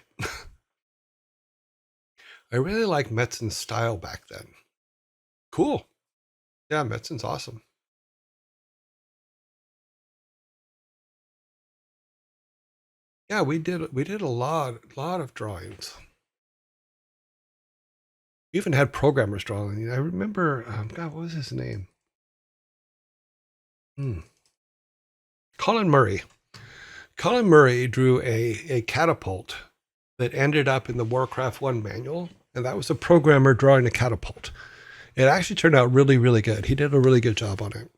I really like Metzin's style back then. Cool. Yeah, Metzin's awesome. Yeah, we did a lot of drawings. We even had programmers drawing. I remember, God, what was his name? Colin Murray. Colin Murray drew a catapult that ended up in the Warcraft 1 manual, and that was a programmer drawing a catapult. It actually turned out really, really good. He did a really good job on it.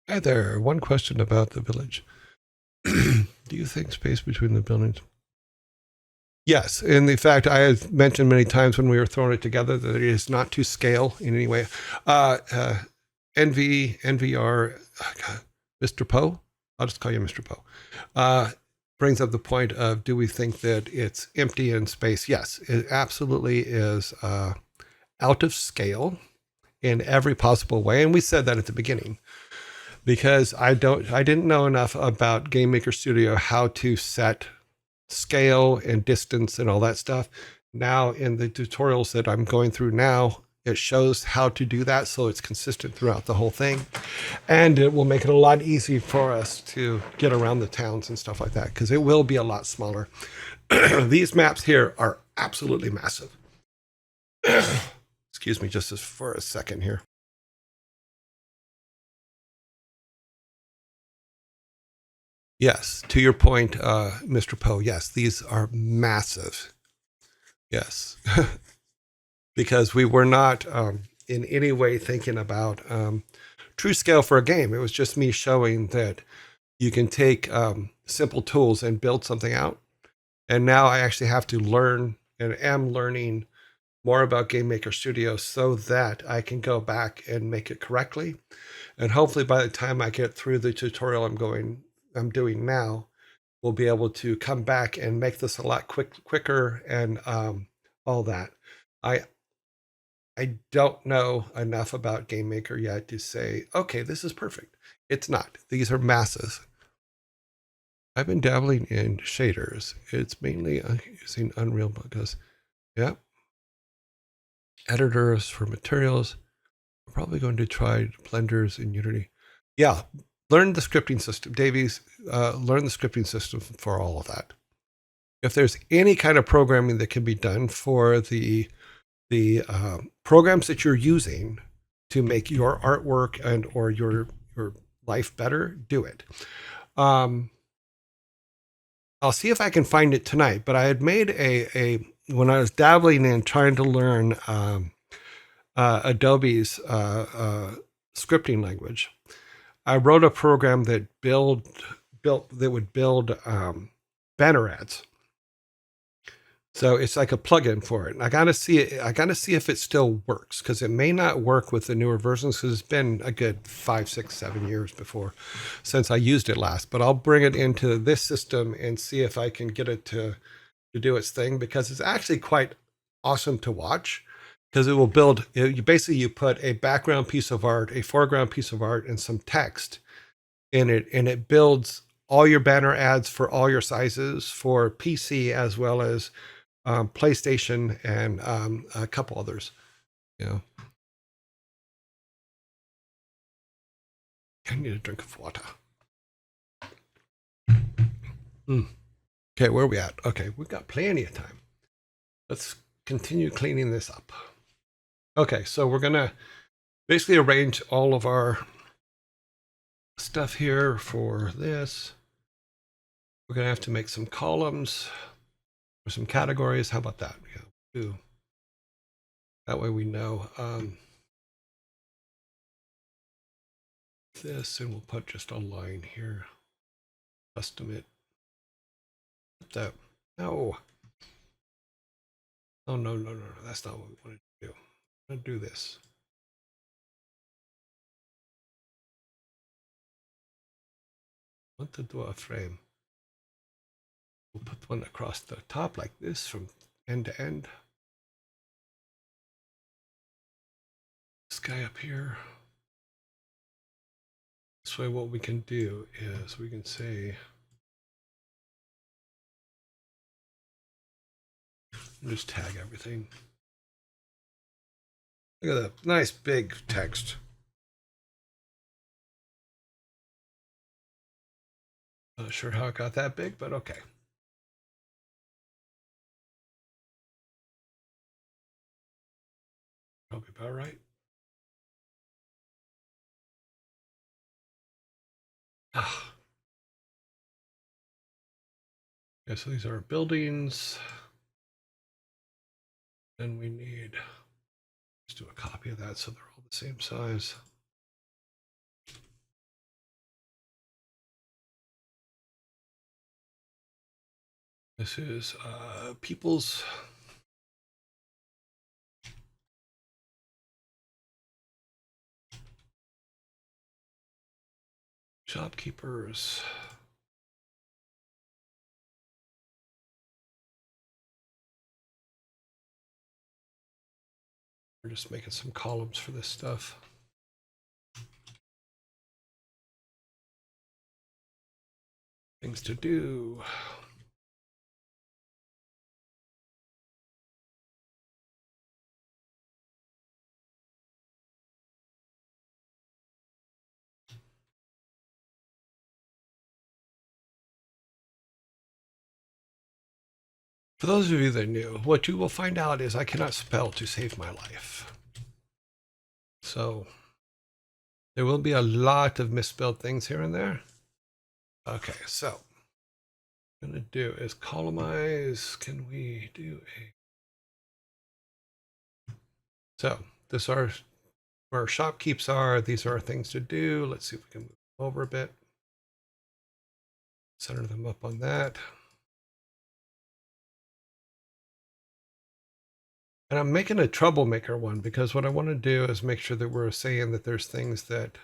Hi there. One question about the village. Do you think space between the buildings? Yes. In the fact, I have mentioned many times when we were throwing it together that it is not to scale in any way. NVR, Mr. Poe, I'll just call you Mr. Poe, brings up the point of, do we think that it's empty in space? Yes, it absolutely is out of scale in every possible way. And we said that at the beginning, because I didn't know enough about Game Maker Studio how to set scale and distance and all that stuff. Now in the tutorials that I'm going through now, it shows how to do that, so it's consistent throughout the whole thing, and it will make it a lot easier for us to get around the towns and stuff like that, because it will be a lot smaller. These maps here are absolutely massive. Excuse me just for a second here. Yes, to your point, Mr. Poe, yes, these are massive. Yes. Because we were not in any way thinking about true scale for a game. It was just me showing that you can take simple tools and build something out. And now I actually have to learn and am learning more about Game Maker Studio so that I can go back and make it correctly. And hopefully by the time I get through the tutorial I'm doing now, we'll be able to come back and make this a lot quicker and all that. I don't know enough about Game Maker yet to say, okay, this is perfect. It's not. These are masses. I've been dabbling in shaders. It's mainly using Unreal because, yeah, editors for materials. I'm probably going to try Blenders in Unity. Yeah, learn the scripting system. Davies, learn the scripting system for all of that. If there's any kind of programming that can be done for the programs that you're using to make your artwork and or your life better, do it. I'll see if I can find it tonight, but I had made a when I was dabbling in trying to learn Adobe's scripting language, I wrote a program that would build banner ads. So it's like a plugin for it. And I gotta see it. I gotta see if it still works because it may not work with the newer versions because it's been a good 5, 6, 7 years before since I used it last. But I'll bring it into this system and see if I can get it to do its thing because it's actually quite awesome to watch because it will build. You basically you put a background piece of art, a foreground piece of art, and some text in it, and it builds all your banner ads for all your sizes for PC as well as PlayStation and a couple others. You know, I need a drink of water. Okay, where are we at? Okay, we've got plenty of time. Let's continue cleaning this up. Okay, so we're gonna basically arrange all of our stuff here for this. We're gonna have to make some columns or some categories. How about that? Yeah, do. That way we know this, and we'll put just a line here. Custom it. That no. Oh no, no, no, no. That's not what we want to do. I'm gonna do this. I want to do a frame. We'll put one across the top like this from end to end. This guy up here. This way what we can do is we can say, just tag everything. Look at that nice big text. Not sure how it got that big, but okay. Probably about right. Ah. Okay, so these are buildings. Then we need, let's do a copy of that so they're all the same size. This is people's shopkeepers. We're just making some columns for this stuff. Things to do. For those of you that knew, what you will find out is I cannot spell to save my life. So there will be a lot of misspelled things here and there. Okay, so what I'm going to do is columnize. Can we do a... So this are where our shopkeeps are. These are things to do. Let's see if we can move over a bit. Center them up on that. And I'm making a troublemaker one because what I want to do is make sure that we're saying that there's things that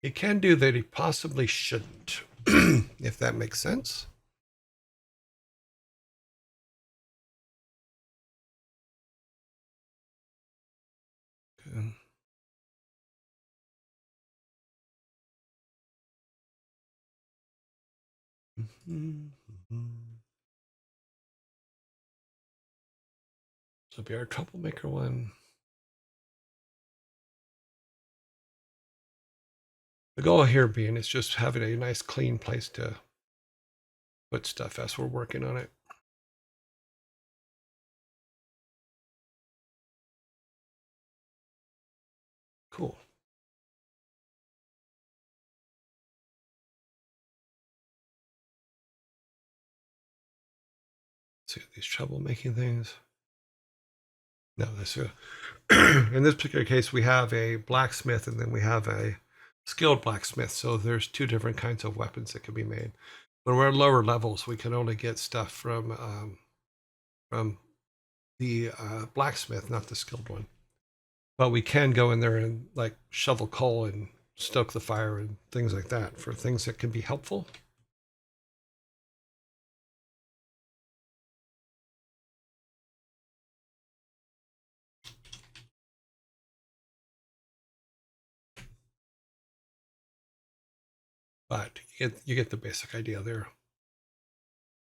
he can do that he possibly shouldn't, if that makes sense. Okay. So be our troublemaker one. The goal here being is just having a nice clean place to put stuff as we're working on it. Cool. Let's see these troublemaking things. No, this in this particular case, we have a blacksmith and then we have a skilled blacksmith. So there's two different kinds of weapons that can be made. When we're at lower levels, we can only get stuff from the blacksmith, not the skilled one. But we can go in there and like shovel coal and stoke the fire and things like that for things that can be helpful. But you get the basic idea there.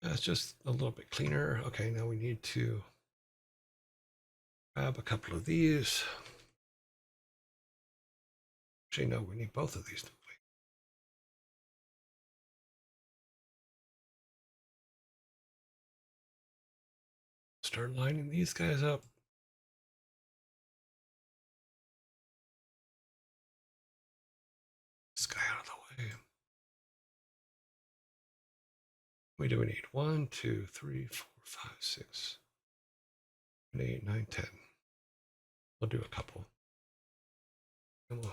That's just a little bit cleaner. Okay, now we need to grab a couple of these. Actually, no, we need both of these. Start lining these guys up. This guy out of the way. We do need 1, 2, 3, 4, 5, 6, 7, 8, 9, 10. We'll do a couple. Come on.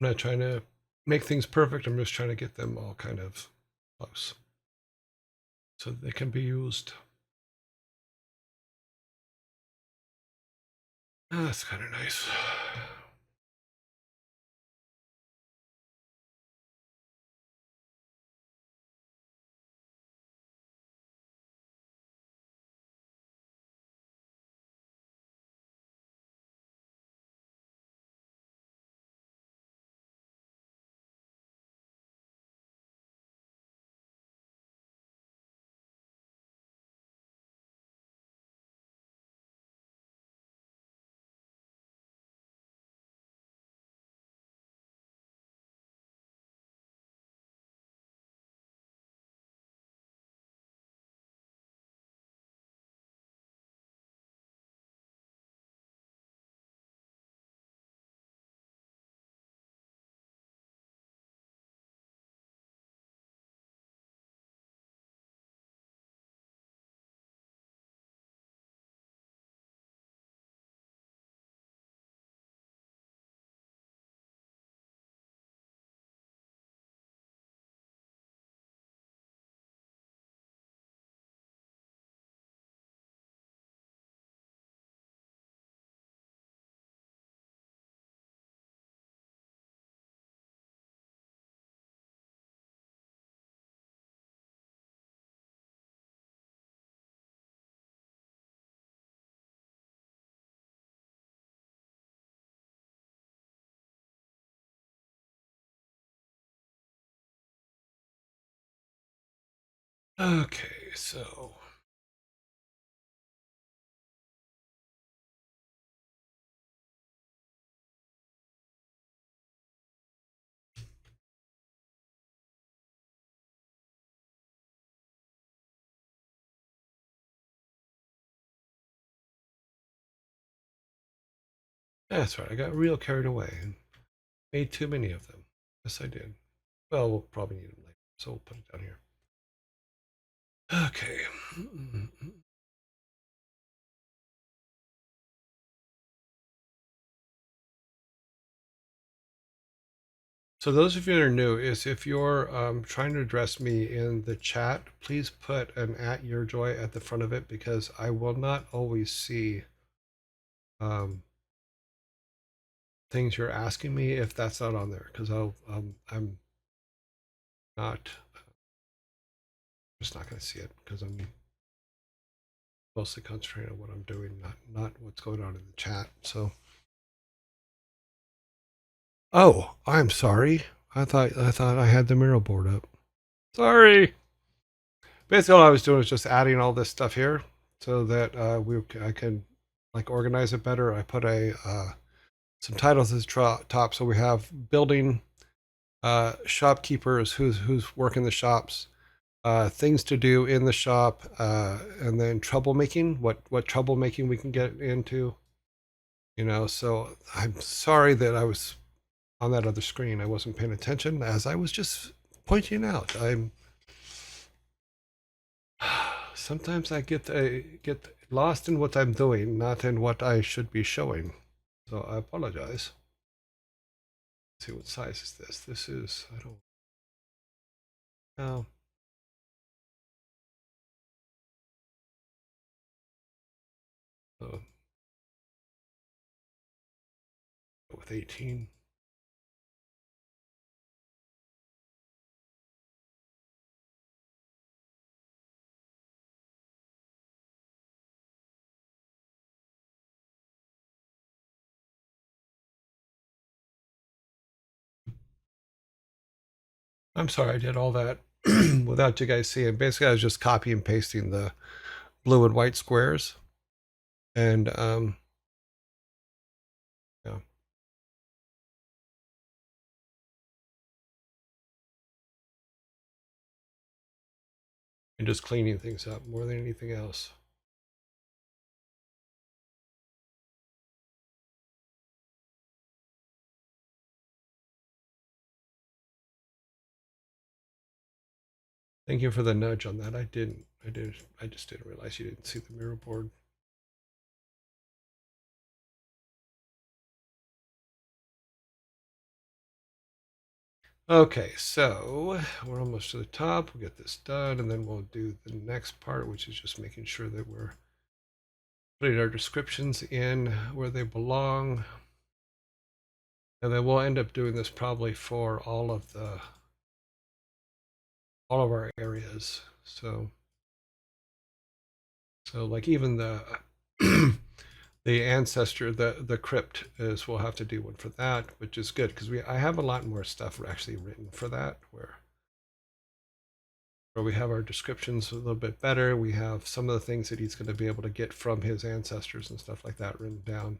I'm not trying to make things perfect. I'm just trying to get them all kind of close so that they can be used. That's kind of nice. Okay, so That's right. I got real carried away and made too many of them. Yes, I did. Well, we'll probably need them later, so we'll put it down here. Okay. So those of you that are new, is if you're trying to address me in the chat, please put an @YourJoy at the front of it because I will not always see things you're asking me if that's not on there because I'm not just not going to see it because I'm mostly concentrating on what I'm doing, not what's going on in the chat. So, oh, I'm sorry. I thought I had the Miro board up. Sorry. Basically, all I was doing was just adding all this stuff here so that I can like organize it better. I put a some titles at the top, so we have building, shopkeepers, who's working the shops, things to do in the shop, and then troublemaking. What troublemaking we can get into, So I'm sorry that I was on that other screen. I wasn't paying attention as I was just pointing out. I'm sometimes I get lost in what I'm doing, not in what I should be showing. So I apologize. Let's see, what size is this? This is, I don't know. With 18. I'm sorry I did all that without you guys seeing. Basically, I was just copy and pasting the blue and white squares. And yeah. And just cleaning things up more than anything else. Thank you for the nudge on that. I didn't. I just didn't realize you didn't see the Miro board. Okay, so we're almost to the top. We'll get this done, and then we'll do the next part, which is just making sure that we're putting our descriptions in where they belong. And then we'll end up doing this probably for all of our areas. So like even the the ancestor, the crypt is, we'll have to do one for that, which is good because I have a lot more stuff actually written for that where we have our descriptions a little bit better. We have some of the things that he's going to be able to get from his ancestors and stuff like that written down.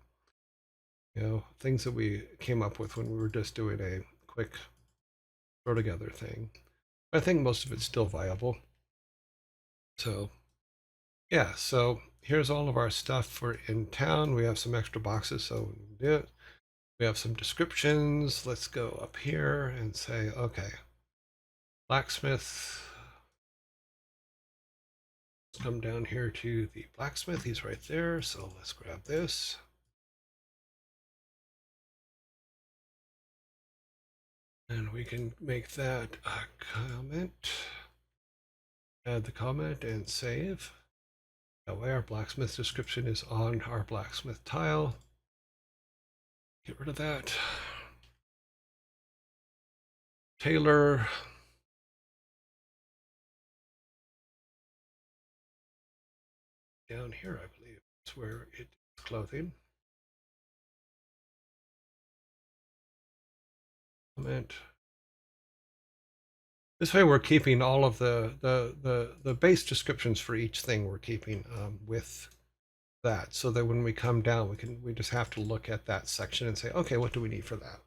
Things that we came up with when we were just doing a quick throw together thing. I think most of it's still viable. So yeah, so here's all of our stuff for in town. We have some extra boxes, so we can do it. We have some descriptions. Let's go up here and say, okay, blacksmith. Let's come down here to the blacksmith. He's right there. So let's grab this. And we can make that a comment. Add the comment and save. That way our blacksmith description is on our blacksmith tile. Get rid of that. Tailor. Down here, I believe, is where it is clothing. Comment. This way we're keeping all of the base descriptions for each thing we're keeping with that, so that when we come down, we just have to look at that section and say, okay, what do we need for that?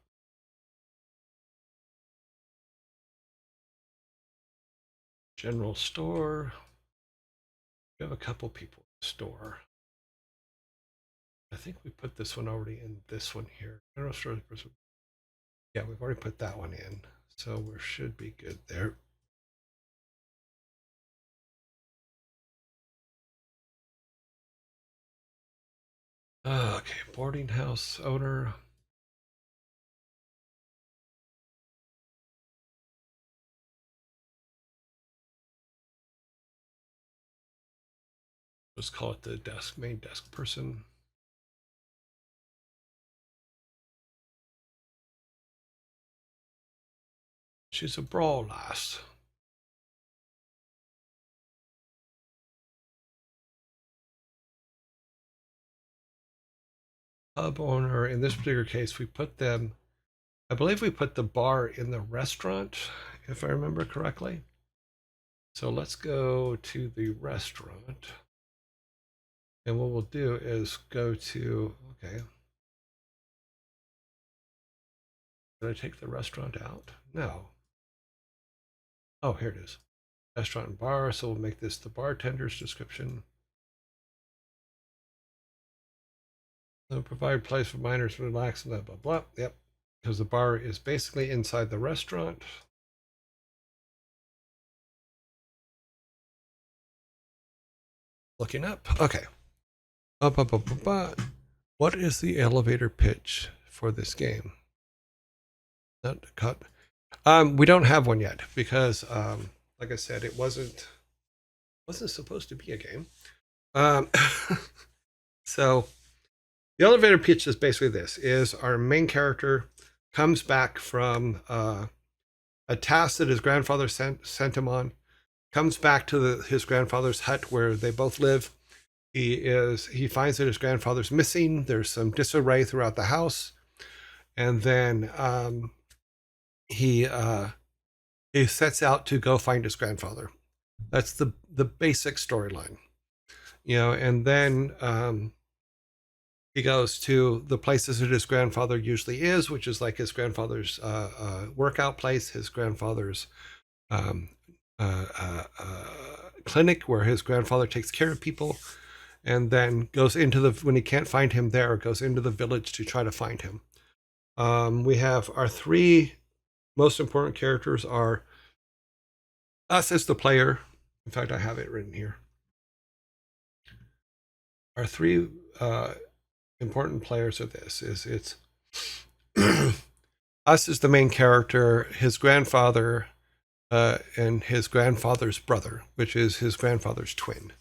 General store. We have a couple people in the store. I think we put this one already in this one here. General store person. Yeah, we've already put that one in. So we should be good there. Okay, boarding house owner. Let's call it the main desk person. She's a brawl lass. Pub owner. In this particular case, we put them, I believe we put the bar in the restaurant, if I remember correctly. So let's go to the restaurant. And what we'll do is go to, okay. Did I take the restaurant out? No. Oh, here it is. Restaurant and bar. So we'll make this the bartender's description. So provide place for minors to relax and blah, blah, blah. Yep. Because the bar is basically inside the restaurant. Looking up. Okay. What is the elevator pitch for this game? Not cut. We don't have one yet because, like I said, it wasn't supposed to be a game. So the elevator pitch is basically this: is our main character comes back from a task that his grandfather sent him on, comes back to his grandfather's hut where they both live. He finds that his grandfather's missing. There's some disarray throughout the house, and then he sets out to go find his grandfather. That's the basic storyline, and then he goes to the places that his grandfather usually is, which is like his grandfather's workout place, his grandfather's clinic where his grandfather takes care of people, and then goes into when he can't find him there, goes into the village to try to find him. We have our three most important characters are us as the player. In fact, I have it written here. Our three important players are it's us as the main character, his grandfather, and his grandfather's brother, which is his grandfather's twin,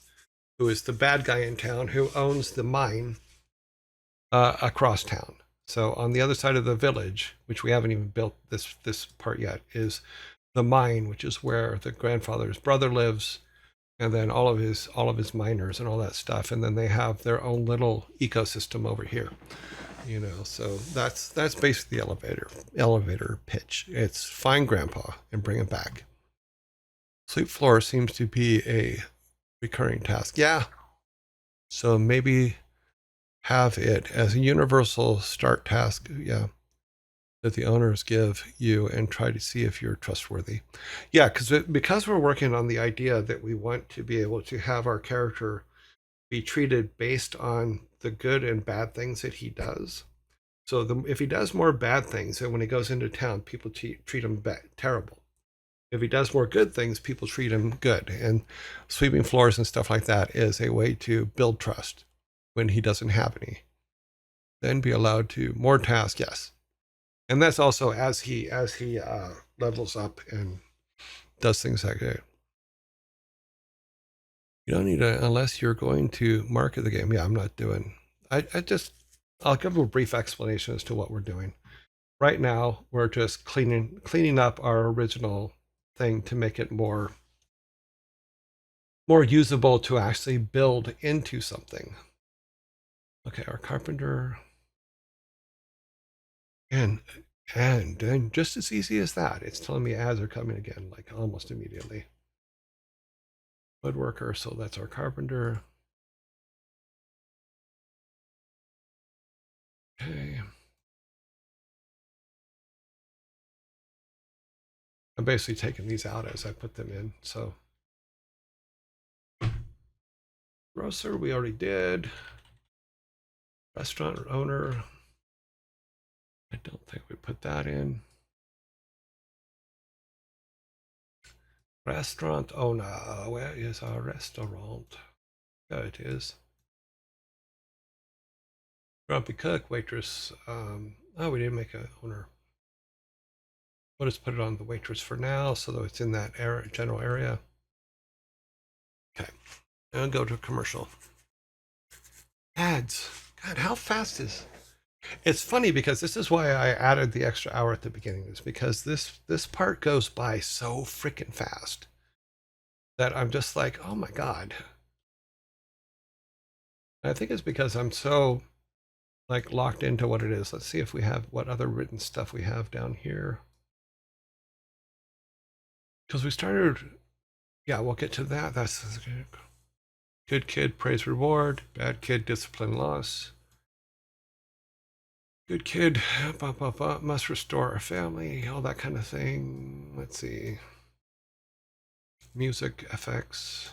who is the bad guy in town who owns the mine across town. So on the other side of the village, which we haven't even built this part yet, is the mine, which is where the grandfather's brother lives, and then all of his miners and all that stuff, and then they have their own little ecosystem over here. So that's basically the elevator pitch. It's find grandpa and bring him back. Sleep floor seems to be a recurring task. Yeah. So maybe have it as a universal start task. Yeah. That the owners give you and try to see if you're trustworthy. Yeah, because we're working on the idea that we want to be able to have our character be treated based on the good and bad things that he does. So if he does more bad things, and when he goes into town, people treat him terrible. If he does more good things, people treat him good. And sweeping floors and stuff like that is a way to build trust when he doesn't have any. Then be allowed to more tasks, yes. And that's also as he levels up and does things like that. You don't need to, unless you're going to market the game. Yeah, I'm not doing. I'll give a brief explanation as to what we're doing. Right now, we're just cleaning up our original thing to make it more usable to actually build into something. Okay, our carpenter. And just as easy as that, it's telling me ads are coming again, like almost immediately. Woodworker, so that's our carpenter. Okay. I'm basically taking these out as I put them in. So grocer, we already did. Restaurant owner. I don't think we put that in. Restaurant owner. Where is our restaurant? There it is. Grumpy cook, waitress. Oh, we didn't make an owner. We'll just put it on the waitress for now, so that it's in that area, general area. Okay, and go to commercial. Ads. God, how fast is? It's funny because this is why I added the extra hour at the beginning. Is because this part goes by so freaking fast that I'm just like, oh my god. I think it's because I'm so like locked into what it is. Let's see if we have what other written stuff we have down here. Because we started, yeah, we'll get to that. That's good kid, praise reward. Bad kid, discipline loss. Good kid, must restore our family, all that kind of thing. Let's see. Music effects.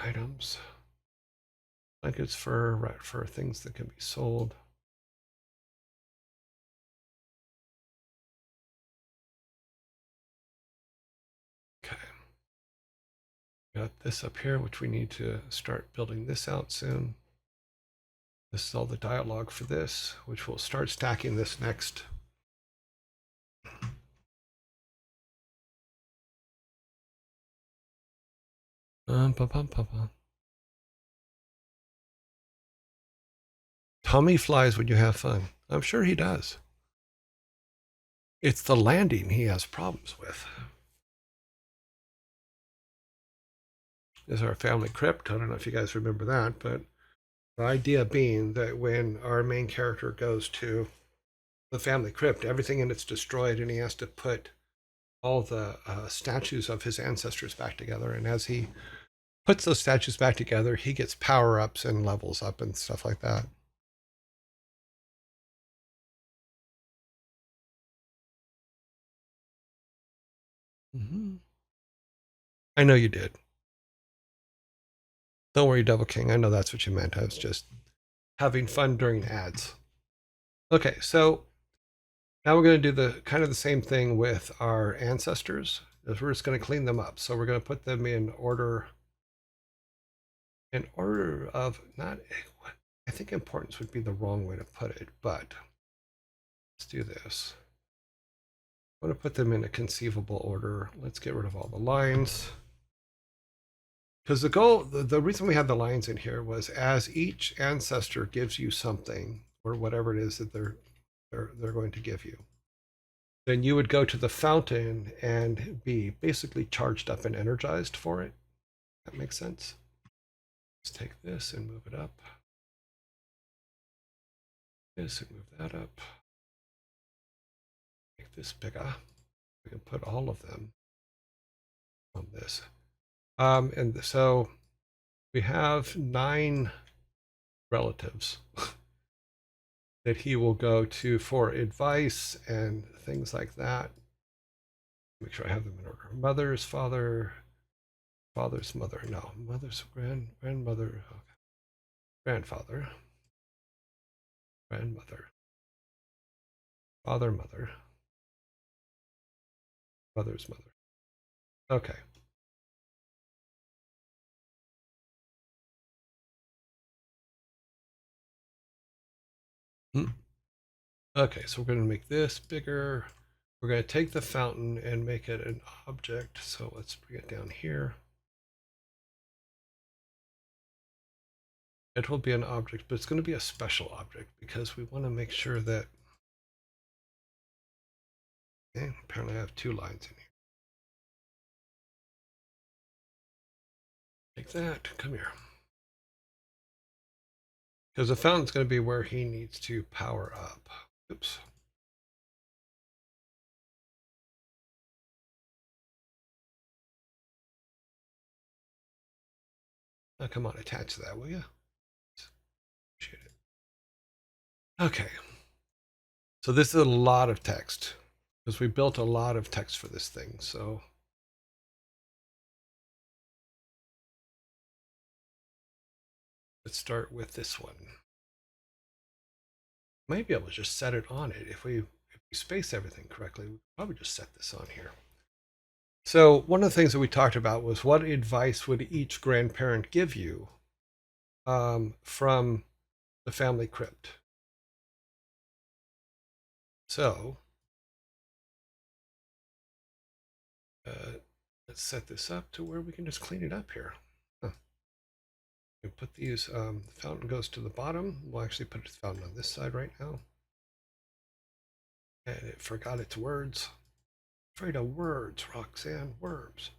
Items. Blankets for things that can be sold. Okay. Got this up here, which we need to start building this out soon. This is all the dialogue for this, which we'll start stacking this next. Tommy flies when you have fun. I'm sure he does. It's the landing he has problems with. This is our family crypt. I don't know if you guys remember that, but the idea being that when our main character goes to the family crypt, everything in it's destroyed, and he has to put all the statues of his ancestors back together. And as he puts those statues back together, he gets power ups and levels up and stuff like that. Mm-hmm. I know you did. Don't worry, Double King. I know that's what you meant. I was just having fun during ads. Okay, so now we're going to do the kind of the same thing with our ancestors. Is we're just going to clean them up. So we're going to put them in order of not. I think importance would be the wrong way to put it, but let's do this. I'm going to put them in a conceivable order. Let's get rid of all the lines. Because the goal, the reason we had the lines in here was as each ancestor gives you something or whatever it is that they're going to give you, then you would go to the fountain and be basically charged up and energized for it. That makes sense. Let's take this and move it up. This and move that up. Make this bigger. We can put all of them on this. And so we have 9 relatives that he will go to for advice and things like that. Make sure I have them in order. Mother's father, father's mother. No, mother's grandmother, okay. Grandfather, grandmother, father, mother, mother's mother. Okay. Okay, so we're going to make this bigger. We're going to take the fountain and make it an object. So let's bring it down here. It will be an object, but it's going to be a special object because we want to make sure that. Okay, apparently I have 2 lines in here. Take that. Come here. Because the fountain's going to be where he needs to power up. Oops. Oh, come on, attach that, will you? Appreciate it. Okay. So this is a lot of text because we built a lot of text for this thing. So Let's start with this one. Maybe I will just set it on it. If we space everything correctly, we could probably just set this on here. So one of the things that we talked about was what advice would each grandparent give you from the family crypt. So let's set this up to where we can just clean it up here. We put these, the fountain goes to the bottom. We'll actually put the fountain on this side right now. And it forgot its words. Afraid of words, Roxanne, worms.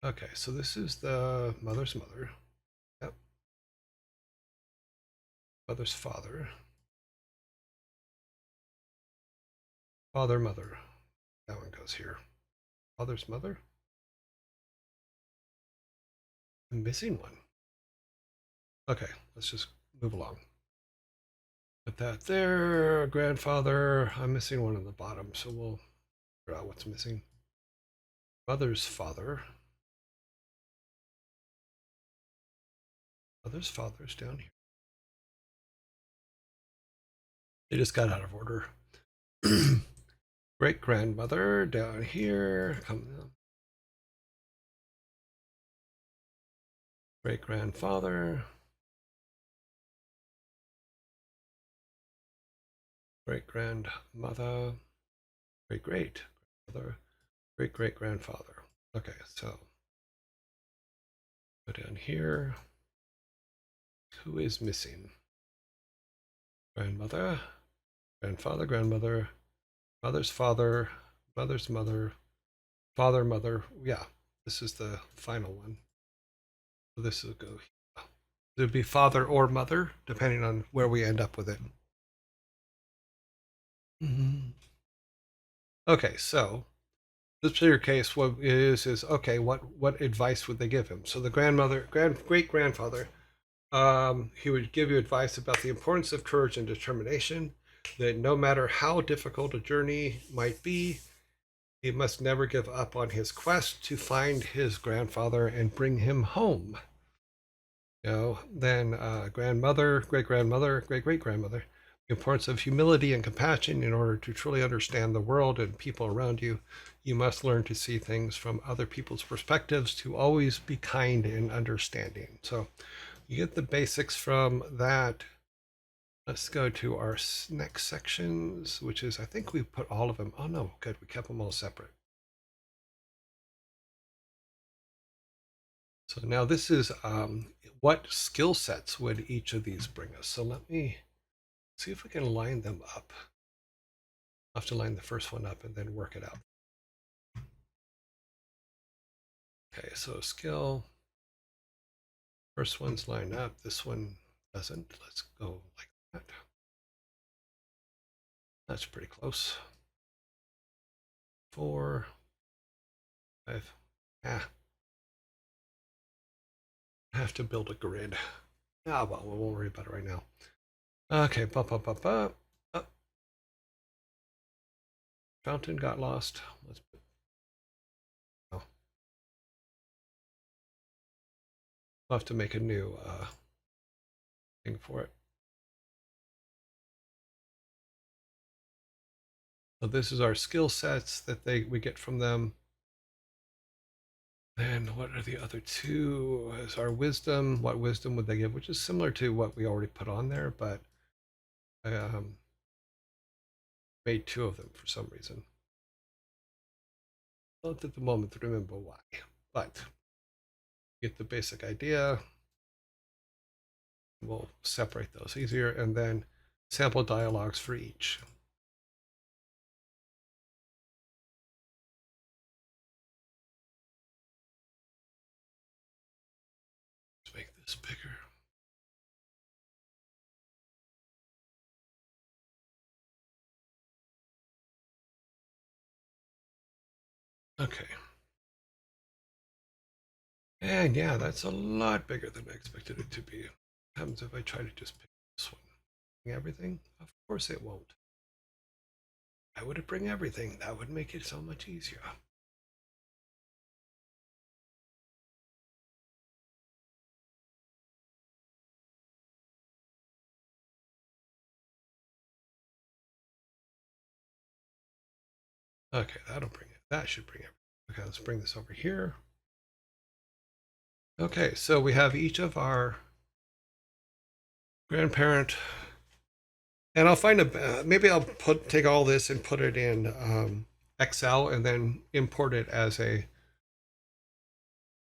Okay, so this is the mother's mother. Yep. Mother's father. Father, mother. That one goes here. Father's mother. I'm missing one. Okay, let's just move along. Put that there. Grandfather. I'm missing one on the bottom, so we'll figure out what's missing. Mother's father. Mother's father's down here. They just got out of order. Great grandmother down here. Come on. Great grandfather. Great grandmother. Great great grandmother. Great great grandfather. Okay, so go down here. Who is missing? Grandmother, grandfather, grandmother, mother's father, mother's mother, father, mother. Yeah, this is the final one. So this will go here. It would be father or mother, depending on where we end up with it. Okay, so this particular case, what it is okay. What advice would they give him? So the great grandfather, he would give you advice about the importance of courage and determination. That no matter how difficult a journey might be, he must never give up on his quest to find his grandfather and bring him home. Then grandmother, great grandmother, great great grandmother, the importance of humility and compassion. In order to truly understand the world and people around you, you must learn to see things from other people's perspectives, to always be kind and understanding. So you get the basics from that. Let's go to our next sections, which is, I think we put all of them. Oh no, good, we kept them all separate. So now this is what skill sets would each of these bring us. So let me see if we can line them up. I'll have to line the first one up and then work it out. Okay, so skill. First one's lined up. This one doesn't. Let's go like that. That's pretty close. 4, 5. I have to build a grid. Well, we won't worry about it right now. Okay, Oh. Fountain got lost. Let's put. Oh. I'll have to make a new thing for it. So this is our skill sets that we get from them. Then what are the other two? Is our wisdom. What wisdom would they give? Which is similar to what we already put on there, but I made 2 of them for some reason. Not at the moment to remember why, but get the basic idea. We'll separate those easier, and then sample dialogues for each. Let's make this bigger. Okay. And yeah, that's a lot bigger than I expected it to be. What happens if I try to just pick this one? Bring everything? Of course it won't. I would bring everything. That would make it so much easier. Okay, that'll bring it. That should bring it. Okay, let's bring this over here. Okay, so we have each of our grandparent, and I'll find maybe I'll take all this and put it in Excel and then import it as a,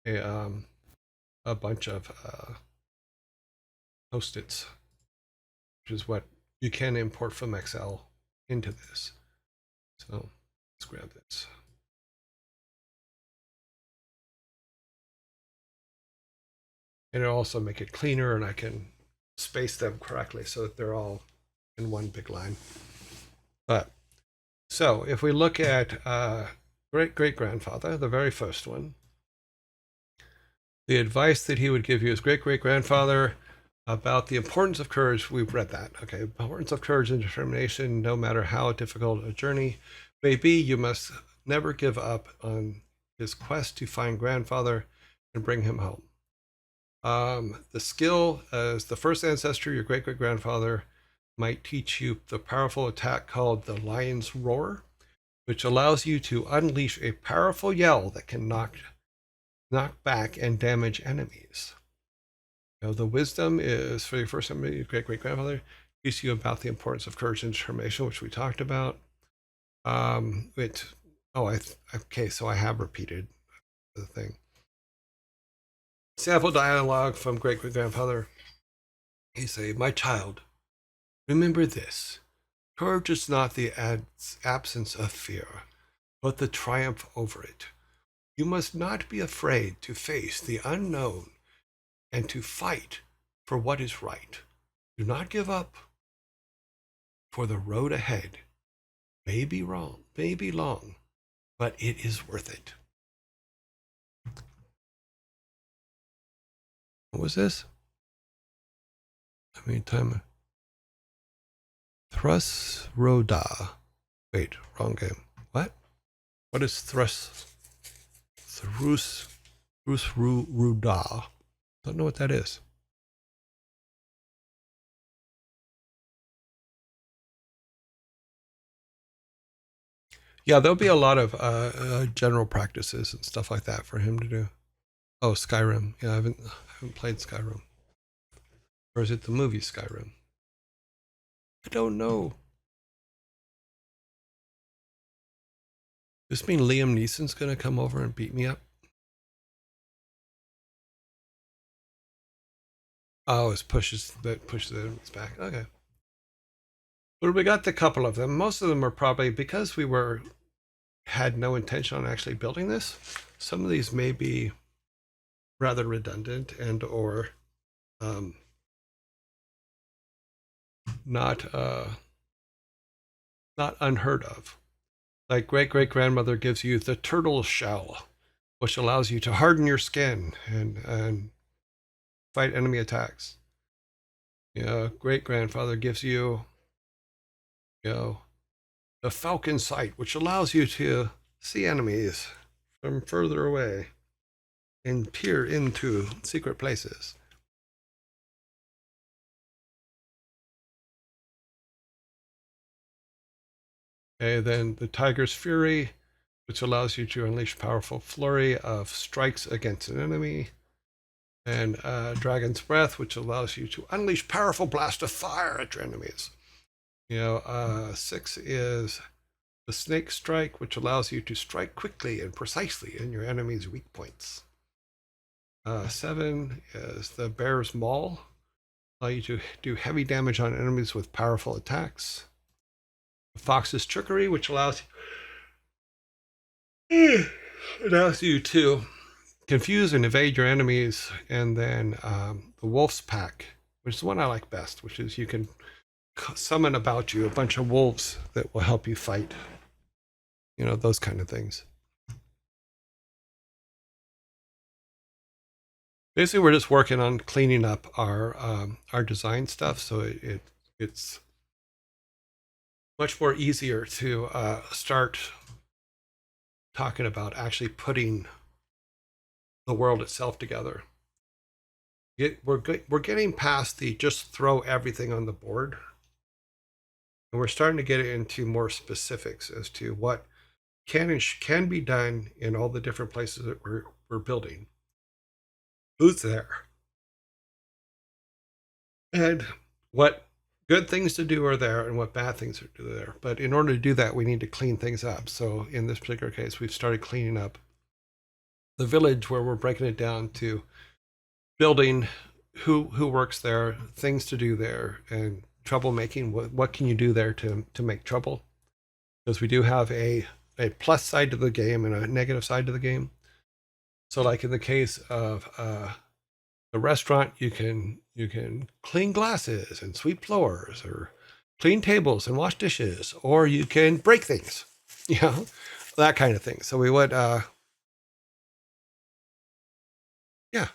um, a bunch of post-its, which is what you can import from Excel into this. So let's grab this. And it'll also make it cleaner, and I can space them correctly so that they're all in one big line. But so if we look at great-great-grandfather, the very first one, the advice that he would give you as great-great-grandfather about the importance of courage, we've read that. Okay, importance of courage and determination, no matter how difficult a journey may be, you must never give up on his quest to find grandfather and bring him home. The skill as the first ancestor, your great-great-grandfather might teach you the powerful attack called the lion's roar, which allows you to unleash a powerful yell that can knock back and damage enemies. You know, the wisdom is for your first time, your great-great-grandfather teaches you about the importance of courage and determination, which we talked about. Okay, so I have repeated the thing. Sample dialogue from great-great-grandfather. He say, "My child, remember this. Courage is not the absence of fear, but the triumph over it. You must not be afraid to face the unknown and to fight for what is right. Do not give up, for the road ahead may be long, but it is worth it." What was this? I mean, time. Thrusroda. Wait, wrong game. What? What is Thrusruda? Don't know what that is. Yeah, there'll be a lot of general practices and stuff like that for him to do. Oh, Skyrim. Yeah, I haven't played Skyrim. Or is it the movie Skyrim? I don't know. Does this mean Liam Neeson's gonna come over and beat me up? Oh, it pushes the enemies back. Okay. But we got the couple of them. Most of them are probably because we had no intention on actually building this. Some of these may be rather redundant and or not unheard of. Like great-great-grandmother gives you the turtle shell, which allows you to harden your skin and fight enemy attacks. You know, great-grandfather gives you, the falcon sight, which allows you to see enemies from further away and peer into secret places. Okay, then the tiger's fury, which allows you to unleash powerful flurry of strikes against an enemy. And dragon's breath, which allows you to unleash powerful blast of fire at your enemies. 6 is the snake strike, which allows you to strike quickly and precisely in your enemy's weak points. 7 is the bear's maul, allow you to do heavy damage on enemies with powerful attacks. The fox's trickery, which allows you to confuse and evade your enemies. And then the wolf's pack, which is the one I like best, which is you can summon about you a bunch of wolves that will help you fight. Those kind of things. Basically, we're just working on cleaning up our design stuff, so it's much more easier to start talking about actually putting the world itself together. We're getting past the just throw everything on the board, and we're starting to get into more specifics as to what can be done in all the different places that we're building. Who's there? And what good things to do are there and what bad things are there. But in order to do that, we need to clean things up. So in this particular case, we've started cleaning up the village, where we're breaking it down to building, who works there, things to do there, and troublemaking. What can you do there to make trouble? Because we do have a plus side to the game and a negative side to the game. So like in the case of the restaurant, you can clean glasses and sweep floors, or clean tables and wash dishes, or you can break things, you know, that kind of thing. So we would, yeah,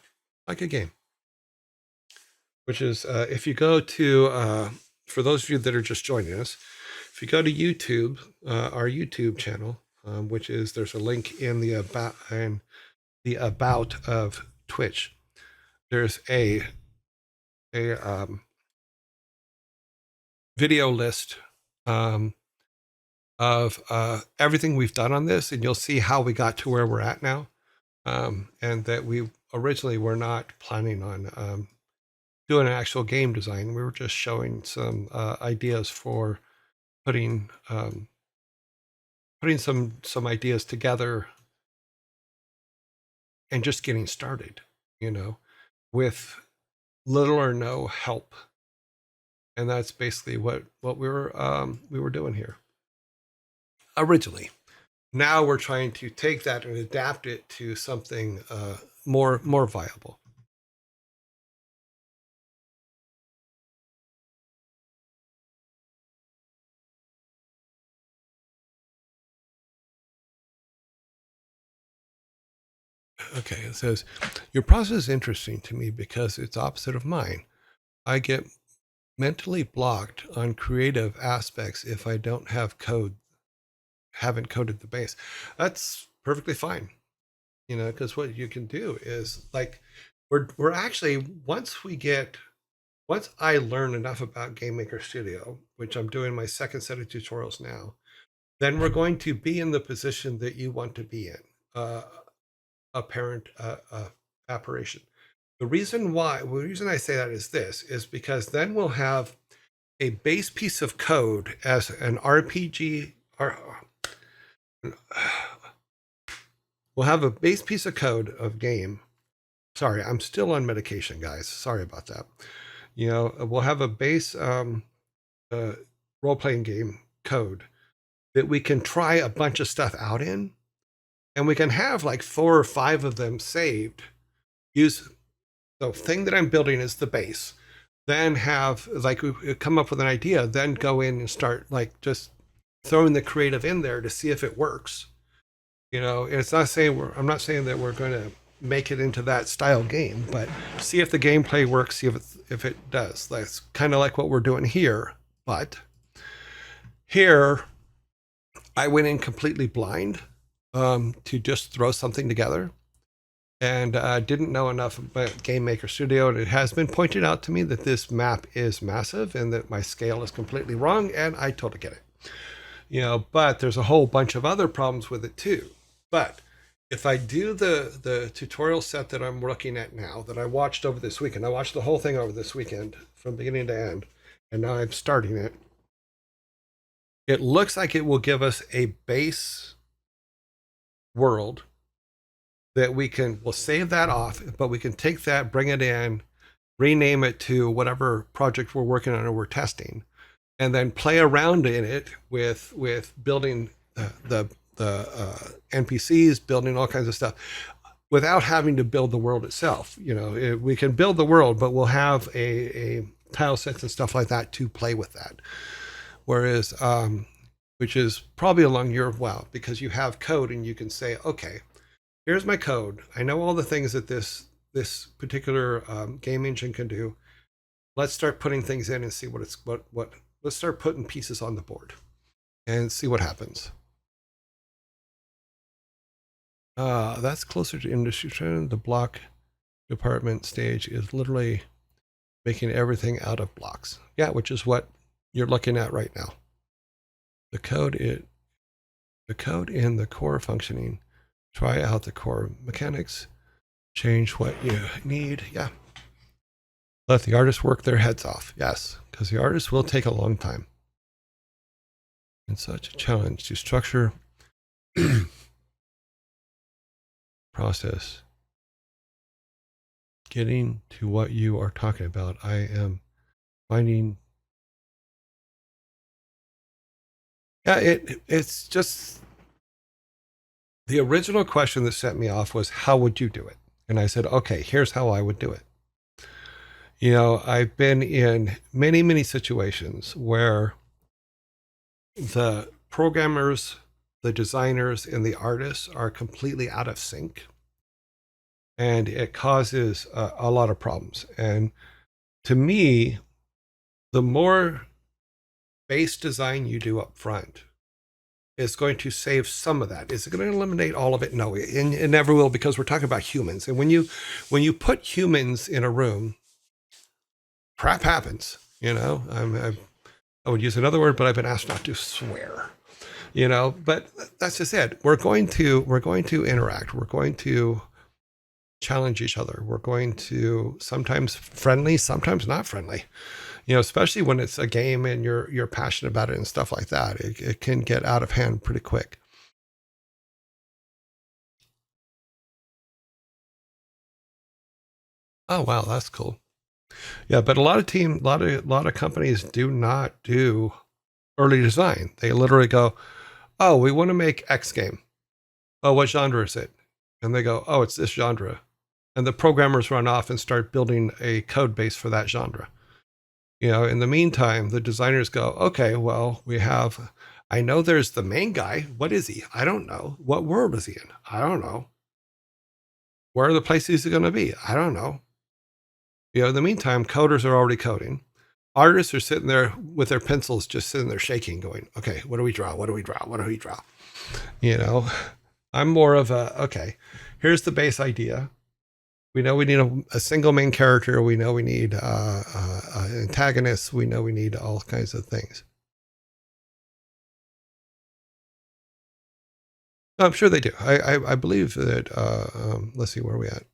like a game, which is, if you go to, for those of you that are just joining us, if you go to YouTube, our YouTube channel, which is, there's a link in the about of Twitch. There's a video list of everything we've done on this, and you'll see how we got to where we're at now, and that we originally were not planning on doing an actual game design. We were just showing some ideas for putting some ideas together and just getting started, you know, with little or no help. And that's basically what we were doing here originally. Now we're trying to take that and adapt it to something more viable. Okay, it says, your process is interesting to me because it's opposite of mine. I get mentally blocked on creative aspects if I don't have haven't coded the base. That's perfectly fine, you know, because what you can do is, like, we're actually, once I learn enough about GameMaker Studio, which I'm doing my second set of tutorials now, then we're going to be in the position that you want to be in, apparent apparition. The reason I say that is this, is because then we'll have a base piece of code as an RPG, we'll have a base piece of code of game. Sorry, I'm still on medication, guys. Sorry about that. You know, we'll have a base role-playing game code that we can try a bunch of stuff out in, and we can have like 4 or 5 of them saved. Use the thing that I'm building as the base, then have, like, we come up with an idea, then go in and start, like, just throwing the creative in there to see if it works. You know, it's not saying I'm not saying that we're going to make it into that style game, but see if the gameplay works, see if it does. That's kind of like what we're doing here. But here, I went in completely blind to just throw something together, and didn't know enough about GameMaker Studio. And it has been pointed out to me that this map is massive and that my scale is completely wrong, and I totally get it. You know, but there's a whole bunch of other problems with it too. But if I do the tutorial set that I'm looking at now, that I watched over this weekend, I watched the whole thing over this weekend from beginning to end, and now I'm starting it. It looks like it will give us a base world that we'll save that off, but we can take that, bring it in, rename it to whatever project we're working on or we're testing, and then play around in it with building the NPCs, building all kinds of stuff without having to build the world itself. You know, we can build the world, but we'll have a tile sets and stuff like that to play with that. Whereas, which is probably along your well, because you have code and you can say, okay, here's my code. I know all the things that this particular game engine can do. Let's start putting things in and see what let's start putting pieces on the board and see what happens. That's closer to industry trend. The block department stage is literally making everything out of blocks. Yeah, which is what you're looking at right now. The the code in the core functioning. Try out the core mechanics. Change what you need. Yeah. Let the artists work their heads off. Yes, because the artists will take a long time. And such a challenge to structure process. Getting to what you are talking about, I am finding. Yeah, it's just the original question that set me off was, how would you do it? And I said, okay, here's how I would do it. You know, I've been in many, many situations where the programmers, the designers, and the artists are completely out of sync. And it causes a lot of problems. And to me, the more base design you do up front is going to save some of that. Is it going to eliminate all of it? No, it never will, because we're talking about humans. And when you put humans in a room, crap happens. You know, I would use another word, but I've been asked not to swear. You know, but that's just it. We're going to interact. We're going to challenge each other. We're going to sometimes friendly, sometimes not friendly. You know, especially when it's a game and you're passionate about it and stuff like that. It can get out of hand pretty quick. Oh wow, that's cool. Yeah, but a lot of companies do not do early design. They literally go, "Oh, we want to make X game. Oh, what genre is it?" And they go, "Oh, it's this genre." And the programmers run off and start building a code base for that genre. You know, in the meantime, the designers go, "Okay, well, I know there's the main guy. What is he? I don't know. What world is he in? I don't know. Where are the places he's going to be? I don't know." You know, in the meantime, coders are already coding. Artists are sitting there with their pencils, just sitting there shaking, going, "Okay, what do we draw? What do we draw? What do we draw?" You know, I'm more of okay, here's the base idea. We know we need a single main character. We know we need antagonists. We know we need all kinds of things. I'm sure they do. I believe that. Let's see, where are we at?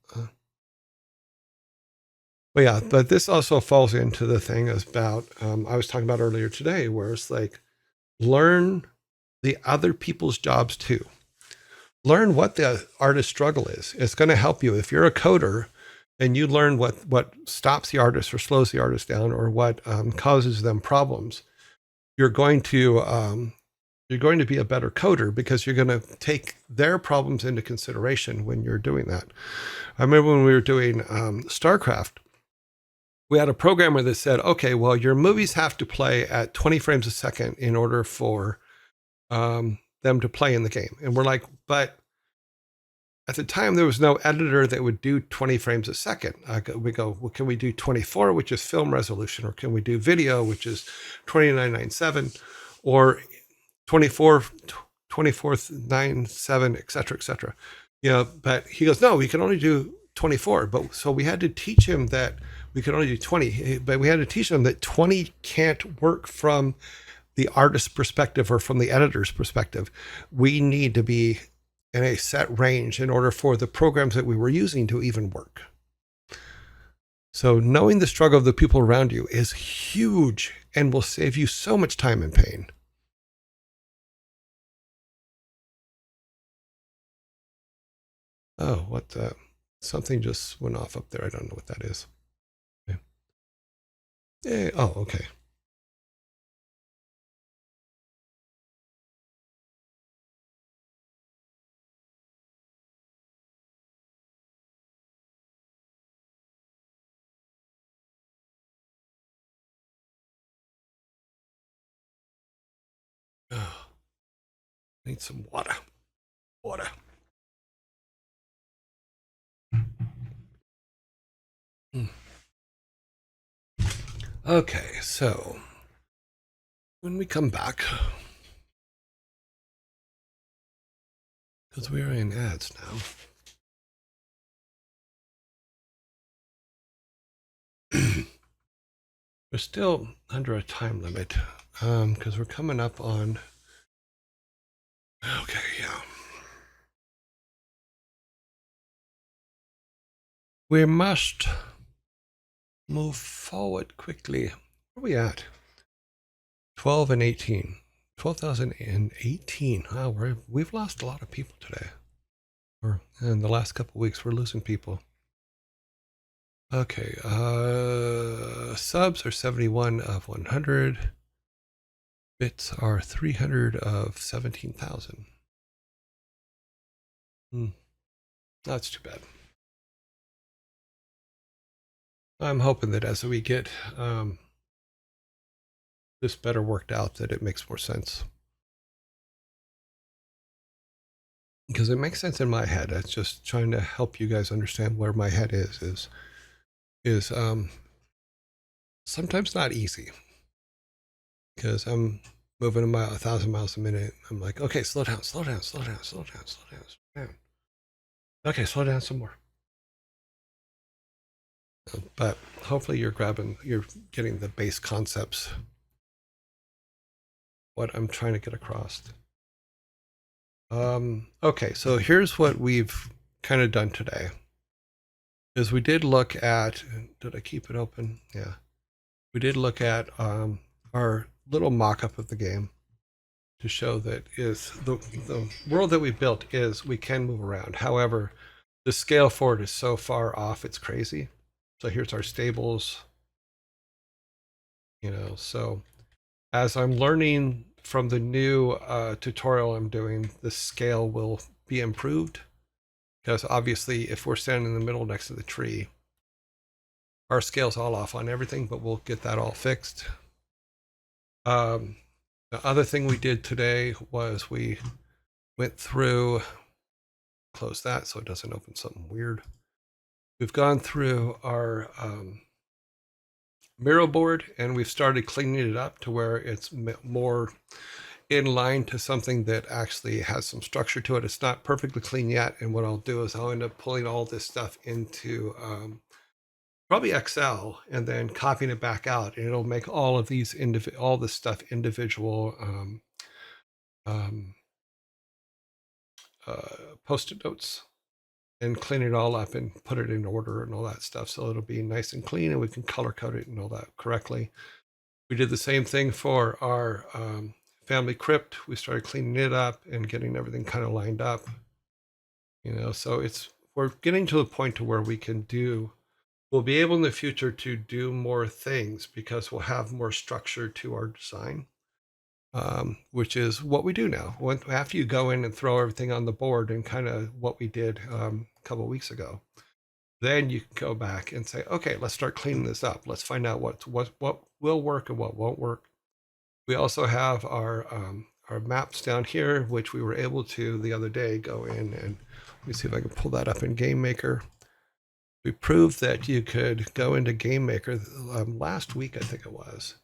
But yeah, but this also falls into the thing about I was talking about earlier today, where it's like, learn the other people's jobs too. Learn what the artist struggle is. It's going to help you if you're a coder and you learn what stops the artist or slows the artist down, or what causes them problems. You're going to be a better coder, because you're going to take their problems into consideration when you're doing that. I remember when we were doing StarCraft, we had a programmer that said, "Okay, well, your movies have to play at 20 frames a second in order for them to play in the game." And we're like, but at the time, there was no editor that would do 20 frames a second. We go, well, can we do 24, which is film resolution? Or can we do video, which is 2997? Or 24, 2497, et cetera, et cetera. You know, but he goes, no, we can only do 24. But so we had to teach him that we could only do 20, but we had to teach him that 20 can't work from the artist's perspective or from the editor's perspective. We need to be in a set range in order for the programs that we were using to even work. So knowing the struggle of the people around you is huge and will save you so much time and pain. Oh, what the? Something just went off up there. I don't know what that is. Okay. Oh, okay. Oh, need some water. Water. Hmm. Okay, so when we come back, because we are in ads now, we're still under a time limit, because we're coming up on Okay, yeah. We must move forward quickly. Where are we at? 12 and 18. 12,018. Wow, we've lost a lot of people today. Or in the last couple of weeks, we're losing people. Okay, subs are 71 of 100. Bits are 300 of 17,000. That's too bad. I'm hoping that as we get this better worked out, that it makes more sense. Because it makes sense in my head. It's just trying to help you guys understand where my head is sometimes not easy. Because I'm moving 1,000 miles a minute. I'm like, okay, slow down, slow down, slow down, slow down, slow down, slow down. Okay, slow down some more. But hopefully you're getting the base concepts, what I'm trying to get across. Okay, so here's what we've kind of done today. Is we did look at, did I keep it open? Yeah. We did look at our little mock-up of the game to show that is the world that we built is we can move around. However, the scale for it is so far off, it's crazy. So here's our stables. So as I'm learning from the new tutorial I'm doing, the scale will be improved. Because obviously, if we're standing in the middle next to the tree, our scale's all off on everything, but we'll get that all fixed. The other thing we did today was we went through, close that so it doesn't open something weird. We've gone through our Miro board and we've started cleaning it up to where it's more in line to something that actually has some structure to it. It's not perfectly clean yet. And what I'll do is I'll end up pulling all this stuff into probably Excel and then copying it back out. And it'll make all of these, all this stuff individual post-it notes and clean it all up and put it in order and all that stuff. So it'll be nice and clean and we can color code it and all that correctly. We did the same thing for our family crypt. We started cleaning it up and getting everything kind of lined up. So we're getting to the point to where we'll be able in the future to do more things because we'll have more structure to our design, which is what we do now. After you go in and throw everything on the board and kind of what we did a couple of weeks ago, then you can go back and say, okay, let's start cleaning this up. Let's find out what will work and what won't work. We also have our maps down here, which we were able to the other day go in and let me see if I can pull that up in Game Maker. We proved that you could go into Game Maker last week, I think it was.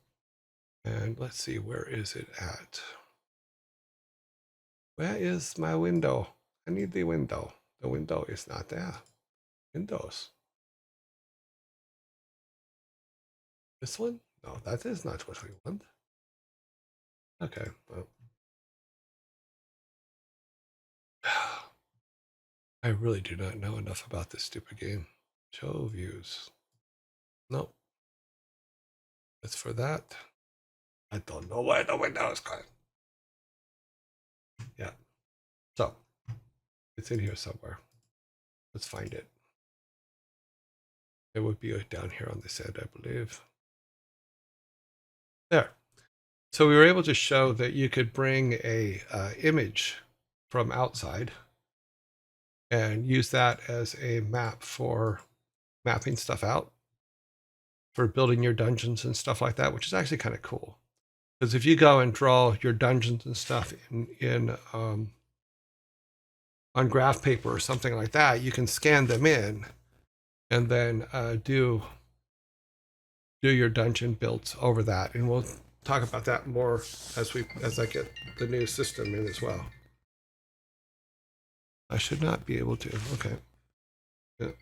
And let's see, where is it at? Where is my window? I need the window. The window is not there. Windows. This one? No, that is not what we want. Okay, well. I really do not know enough about this stupid game. Show views. Nope. It's for that. I don't know where the window is going. Yeah. So, it's in here somewhere. Let's find it. It would be down here on this end, I believe. There. So we were able to show that you could bring a image from outside and use that as a map for mapping stuff out for building your dungeons and stuff like that, which is actually kind of cool. Because if you go and draw your dungeons and stuff in on graph paper or something like that, you can scan them in and then do your dungeon builds over that. And we'll talk about that more as I get the new system in as well. I should not be able to. Okay. Yeah.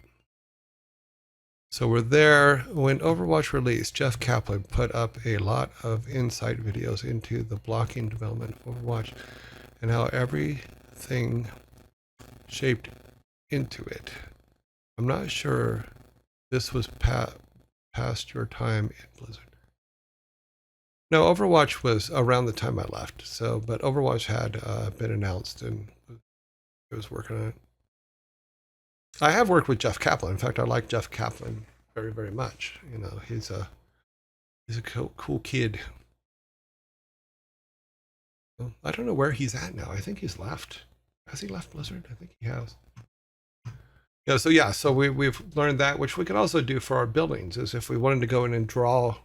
So we're there. When Overwatch released, Jeff Kaplan put up a lot of insight videos into the blocking development of Overwatch and how everything shaped into it. I'm not sure this was past your time in Blizzard. No, Overwatch was around the time I left. So, but Overwatch had been announced, and I was working on it. I have worked with Jeff Kaplan. In fact, I like Jeff Kaplan very, very much. You know, he's a cool kid. I don't know where he's at now. I think he's left. Has he left Blizzard? I think he has. So we've learned that, which we could also do for our buildings, is if we wanted to go in and draw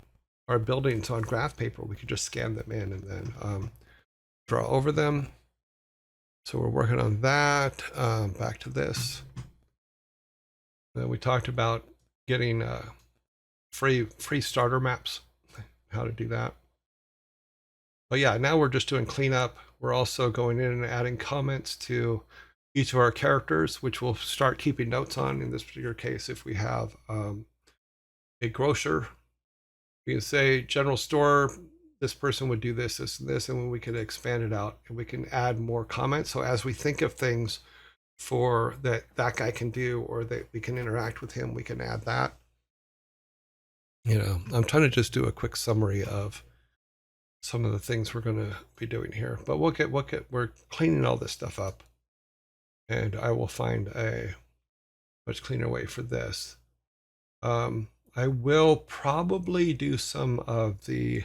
our buildings on graph paper, we could just scan them in and then draw over them. So we're working on that. Back to this. Then we talked about getting free starter maps, how to do that. But yeah, now we're just doing cleanup. We're also going in and adding comments to each of our characters, which we'll start keeping notes on. In this particular case, if we have a grocer, we can say general store, this person would do this, this, and this, and then we can expand it out and we can add more comments. So as we think of things for that guy can do, or that we can interact with him, we can add that. You know, I'm trying to just do a quick summary of some of the things we're going to be doing here, but we're cleaning all this stuff up, and I will find a much cleaner way for this. I will probably do some of the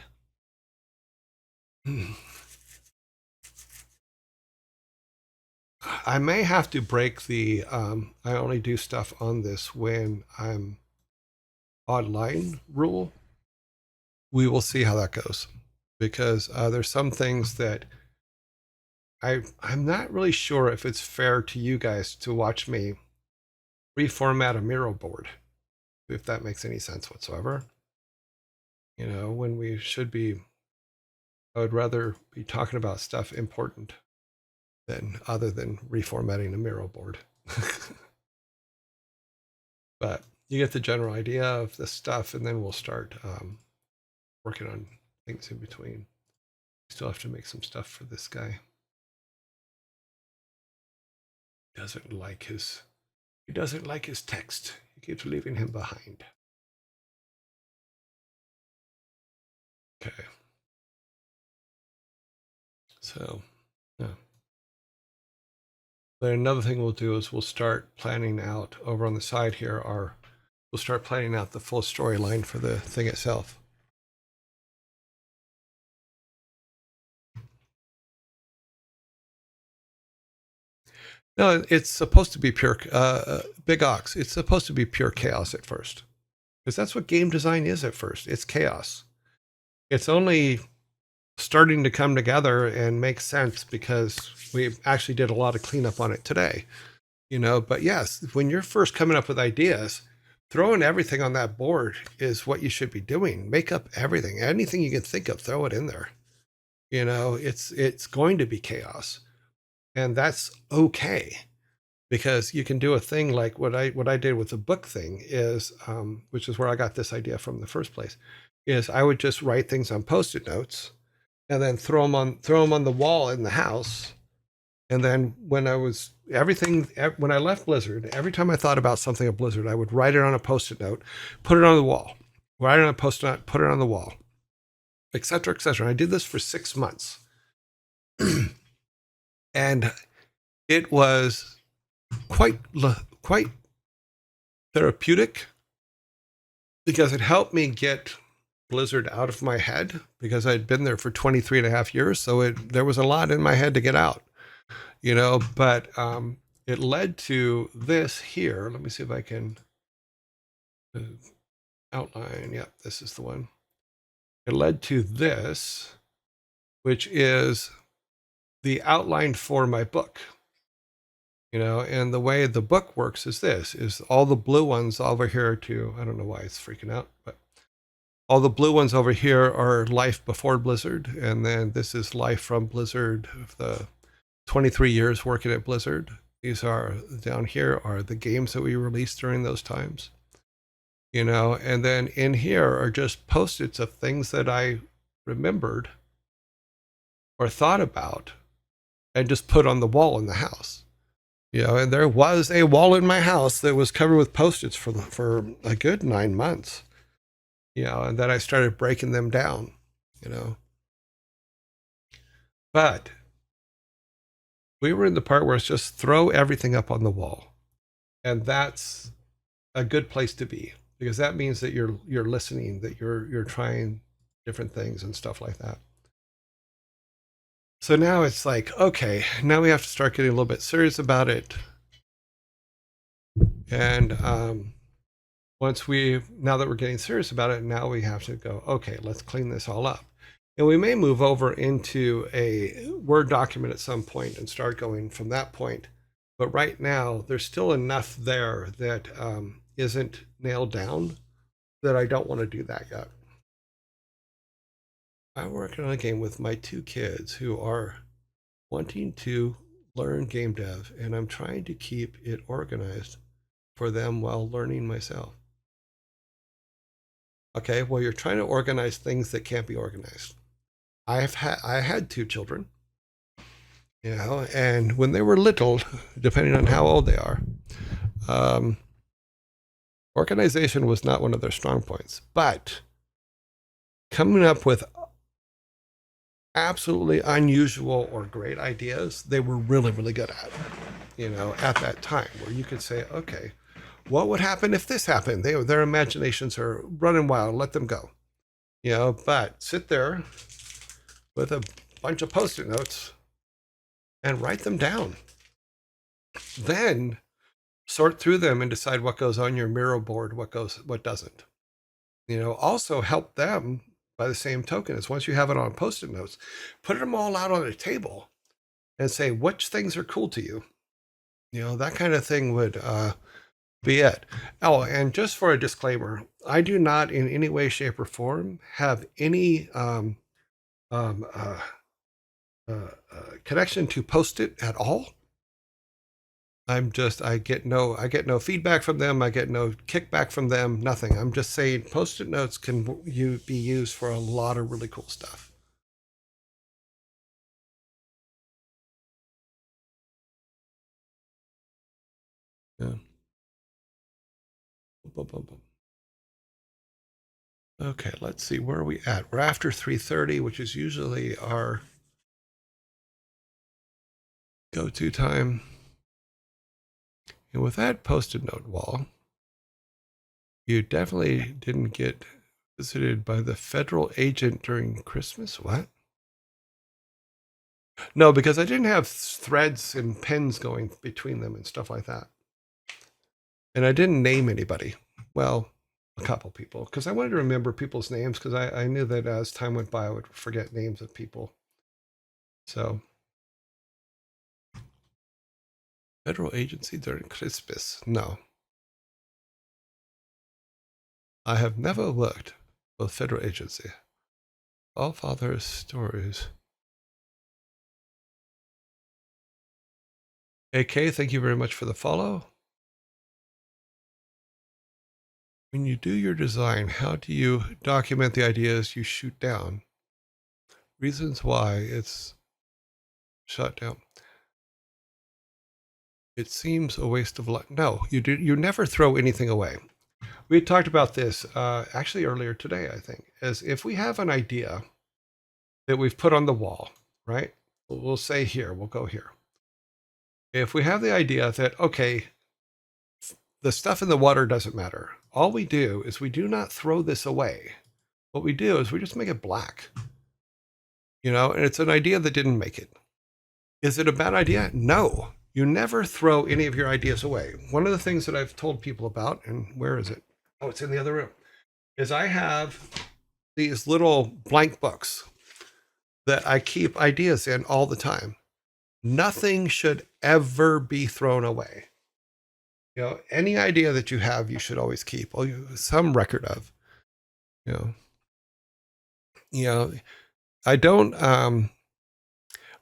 I may have to break the I only do stuff on this when I'm online rule. We will see how that goes, because there's some things that I'm not really sure if it's fair to you guys to watch me reformat a Miro board, if that makes any sense whatsoever. You know, when we should be, I would rather be talking about stuff important than other than reformatting a Miro board. But you get the general idea of this stuff, and then we'll start working on things in between. Still have to make some stuff for this guy. He doesn't like his text. He keeps leaving him behind. Okay. So, yeah. Then another thing we'll do is we'll start planning out over on the side here we'll start planning out the full storyline for the thing itself. No, it's supposed to be pure, Big Ox, it's supposed to be pure chaos at first. Because that's what game design is at first. It's chaos. It's only starting to come together and make sense because we actually did a lot of cleanup on it today. You know, but yes, when you're first coming up with ideas, throwing everything on that board is what you should be doing. Make up everything. Anything you can think of, throw it in there. You know, it's going to be chaos. And that's okay, because you can do a thing like what I did with the book thing is, which is where I got this idea from in the first place, is I would just write things on Post-it notes and then throw them on the wall in the house. And then when I left Blizzard, every time I thought about something at Blizzard, I would write it on a Post-it note, put it on the wall, write it on a Post-it note, put it on the wall, etc., etc. I did this for 6 months. And it was quite therapeutic, because it helped me get Blizzard out of my head, because I'd been there for 23 and a half years. So there was a lot in my head to get out, you know, but it led to this here. Let me see if I can outline. Yep, this is the one. It led to this, which is the outline for my book. You know, and the way the book works is this, is all the blue ones over here to, I don't know why it's freaking out, but all the blue ones over here are life before Blizzard. And then this is life from Blizzard, the 23 years working at Blizzard. These are, down here are the games that we released during those times. You know, and then in here are just Post-its of things that I remembered or thought about and just put on the wall in the house. And there was a wall in my house that was covered with Post-its for a good 9 months. And then I started breaking them down. But we were in the part where it's just throw everything up on the wall, and that's a good place to be, because that means that you're listening, that you're trying different things and stuff like that. So now it's like, okay, now we have to start getting a little bit serious about it. And now that we're getting serious about it, now we have to go, okay, let's clean this all up. And we may move over into a Word document at some point and start going from that point. But right now, there's still enough there that isn't nailed down that I don't want to do that yet. I'm working on a game with my 2 kids who are wanting to learn game dev, and I'm trying to keep it organized for them while learning myself. Okay, well, you're trying to organize things that can't be organized. I had 2 children, and when they were little, depending on how old they are, organization was not one of their strong points. But coming up with absolutely unusual or great ideas, they were really, really good at, at that time, where you could say, okay, what would happen if this happened? Their imaginations are running wild, let them go. But sit there with a bunch of Post-it notes and write them down. Then sort through them and decide what goes on your Miro board, what doesn't. Also help them by the same token is, once you have it on Post-it notes, put them all out on a table and say, which things are cool to you? That kind of thing would be it. Oh, and just for a disclaimer, I do not in any way, shape, or form have any connection to Post-it at all. I get no feedback from them. I get no kickback from them. Nothing. I'm just saying Post-it notes can be used for a lot of really cool stuff. Yeah. Okay, let's see, where are we at? We're after 3:30, which is usually our go-to time. And with that Post-it note wall, you definitely didn't get visited by the federal agent during Christmas. What? No, because I didn't have threads and pens going between them and stuff like that. And I didn't name anybody. Well, a couple people, because I wanted to remember people's names, because I knew that as time went by, I would forget names of people. So, federal agency during Christmas. No. I have never worked for a federal agency. All Father's stories. AK, thank you very much for the follow. When you do your design, how do you document the ideas you shoot down? Reasons why it's shut down. It seems a waste of life. No, you never throw anything away. We talked about this actually earlier today, I think, as if we have an idea that we've put on the wall, right? We'll say here, we'll go here. If we have the idea that, okay, the stuff in the water doesn't matter. All we do is we do not throw this away. What we do is we just make it black, and it's an idea that didn't make it. Is it a bad idea? No. You never throw any of your ideas away. One of the things that I've told people about, and where is it? Oh, it's in the other room, is I have these little blank books that I keep ideas in all the time. Nothing should ever be thrown away. Any idea that you have, you should always keep some record of.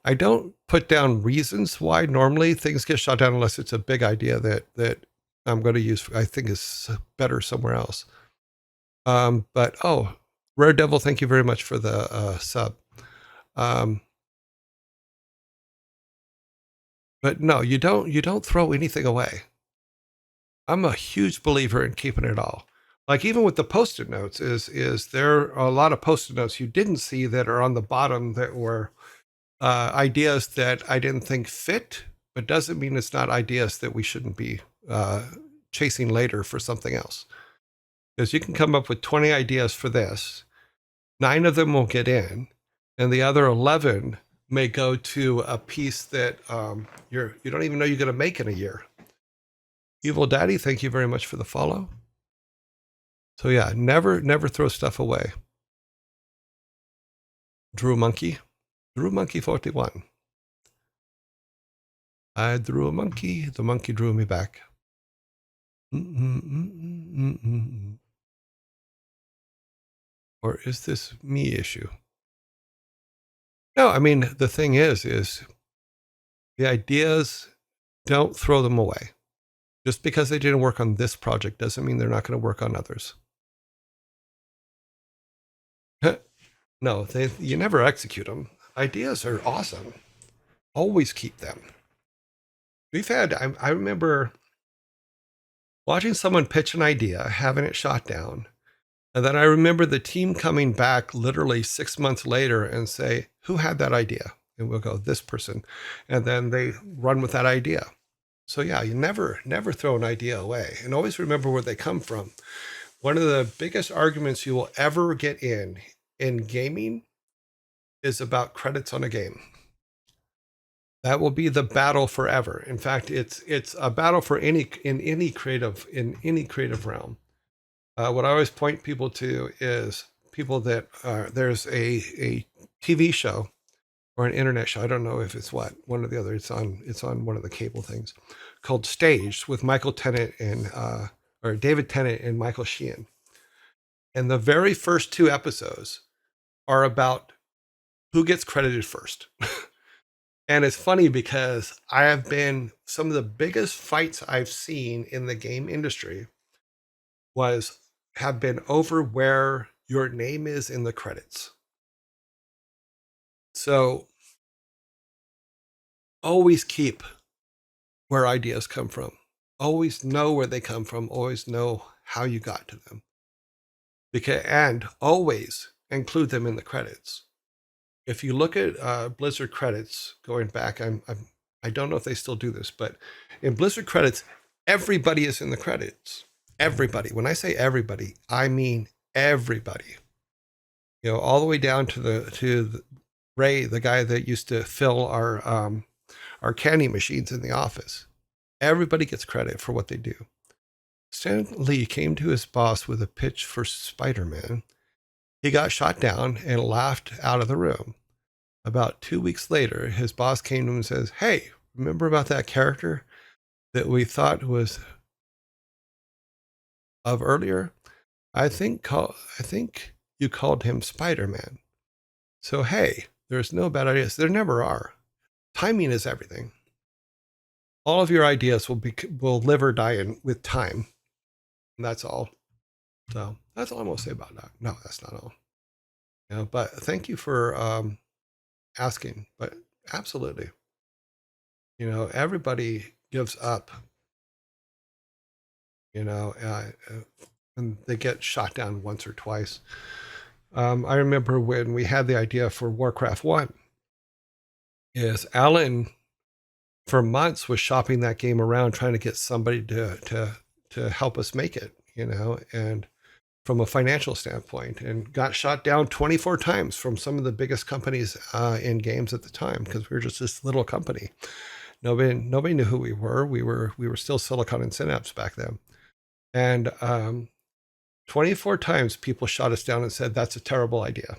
I don't put down reasons why normally things get shot down unless it's a big idea that I'm going to use. I think is better somewhere else. But Rare Devil, thank you very much for the sub. But no, you don't throw anything away. I'm a huge believer in keeping it all. Like even with the post-it notes, is there are a lot of post-it notes you didn't see that are on the bottom that were ideas that I didn't think fit, but doesn't mean it's not ideas that we shouldn't be uh, chasing later for something else. Because you can come up with 20 ideas for this, 9 of them will get in, and the other 11 may go to a piece that you don't even know you're going to make in a year. Evil Daddy, thank you very much for the follow. So yeah, never throw stuff away. Drew Monkey 41. I drew a monkey. The monkey drew me back. Or is this me issue? No, I mean, the thing is the ideas, don't throw them away. Just because they didn't work on this project doesn't mean they're not going to work on others. No, you never execute them. Ideas are awesome. Always keep them. I remember watching someone pitch an idea, having it shot down. And then I remember the team coming back literally 6 months later and say, who had that idea? And we'll go, this person. And then they run with that idea. So yeah, you never throw an idea away, and always remember where they come from. One of the biggest arguments you will ever get in gaming is about credits on a game. That will be the battle forever. In fact, it's a battle for any creative realm. What I always point people to is people that there's a TV show or an internet show. I don't know if it's one or the other. It's on one of the cable things called Staged with Michael Tennant and or David Tennant and Michael Sheehan. And the very first 2 episodes are about who gets credited first. And it's funny because I have been, some of the biggest fights I've seen in the game industry have been over where your name is in the credits. So always keep where ideas come from. Always know where they come from. Always know how you got to them. And always include them in the credits. If you look at Blizzard credits going back, I don't know if they still do this, but in Blizzard credits, everybody is in the credits. Everybody. When I say everybody, I mean everybody. You know, all the way down to Ray, the guy that used to fill our candy machines in the office. Everybody gets credit for what they do. Stan Lee came to his boss with a pitch for Spider-Man. He got shot down and laughed out of the room. About 2 weeks later, his boss came to him and says, hey, remember about that character that we thought was of earlier? I think you called him Spider-Man. So, hey, there's no bad ideas. There never are. Timing is everything. All of your ideas will live or die with time. And that's all. So that's all I'm going to say about that. No, that's not all. You know, but thank you for asking. But absolutely. You know, everybody gives up. You know, and they get shot down once or twice. I remember when we had the idea for Warcraft 1, is Alan for months was shopping that game around trying to get somebody to help us make it, you know, and from a financial standpoint, and got shot down 24 times from some of the biggest companies in games at the time, because we were just this little company. Nobody knew who we were. We were still Silicon and Synapse back then. And 24 times people shot us down and said, that's a terrible idea.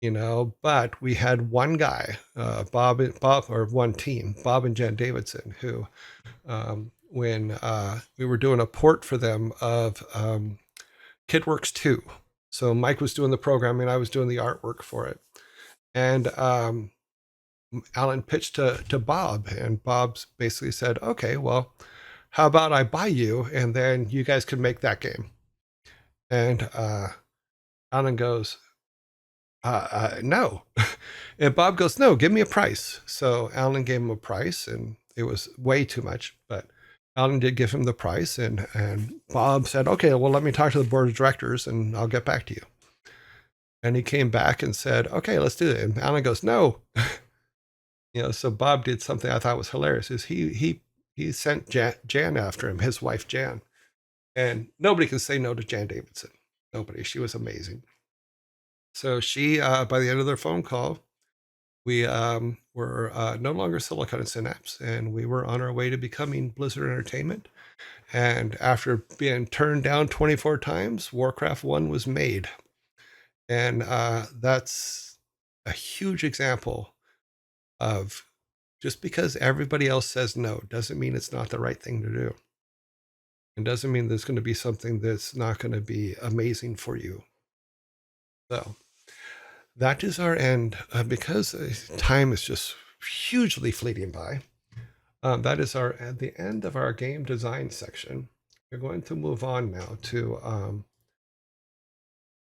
You know, but we had one guy, Bob, or one team, Bob and Jen Davidson, who, when we were doing a port for them of KidWorks 2. So Mike was doing the programming, I was doing the artwork for it. And Alan pitched to Bob, and Bob's basically said, okay, well, how about I buy you and then you guys can make that game? And Alan goes, no. And Bob goes, no, give me a price. So Alan gave him a price, and It was way too much, but Alan did give him the price, and Bob said, okay, well, let me talk to the board of directors and I'll get back to you. And he came back and said, okay, let's do it. And Alan goes, no. So Bob did something I thought was hilarious. Is he sent Jan after him, his wife Jan, and nobody can say no to Jan Davidson. Nobody. She was amazing. So she, by the end of their phone call, we were no longer Silicon Synapse, and we were on our way to becoming Blizzard Entertainment. And after being turned down 24 times, Warcraft 1 was made. And that's a huge example of just because everybody else says no doesn't mean it's not the right thing to do. It doesn't mean there's going to be something that's not going to be amazing for you. So that is our end. Because time is just hugely fleeting by, that is at the end of our game design section. We're going to move on now to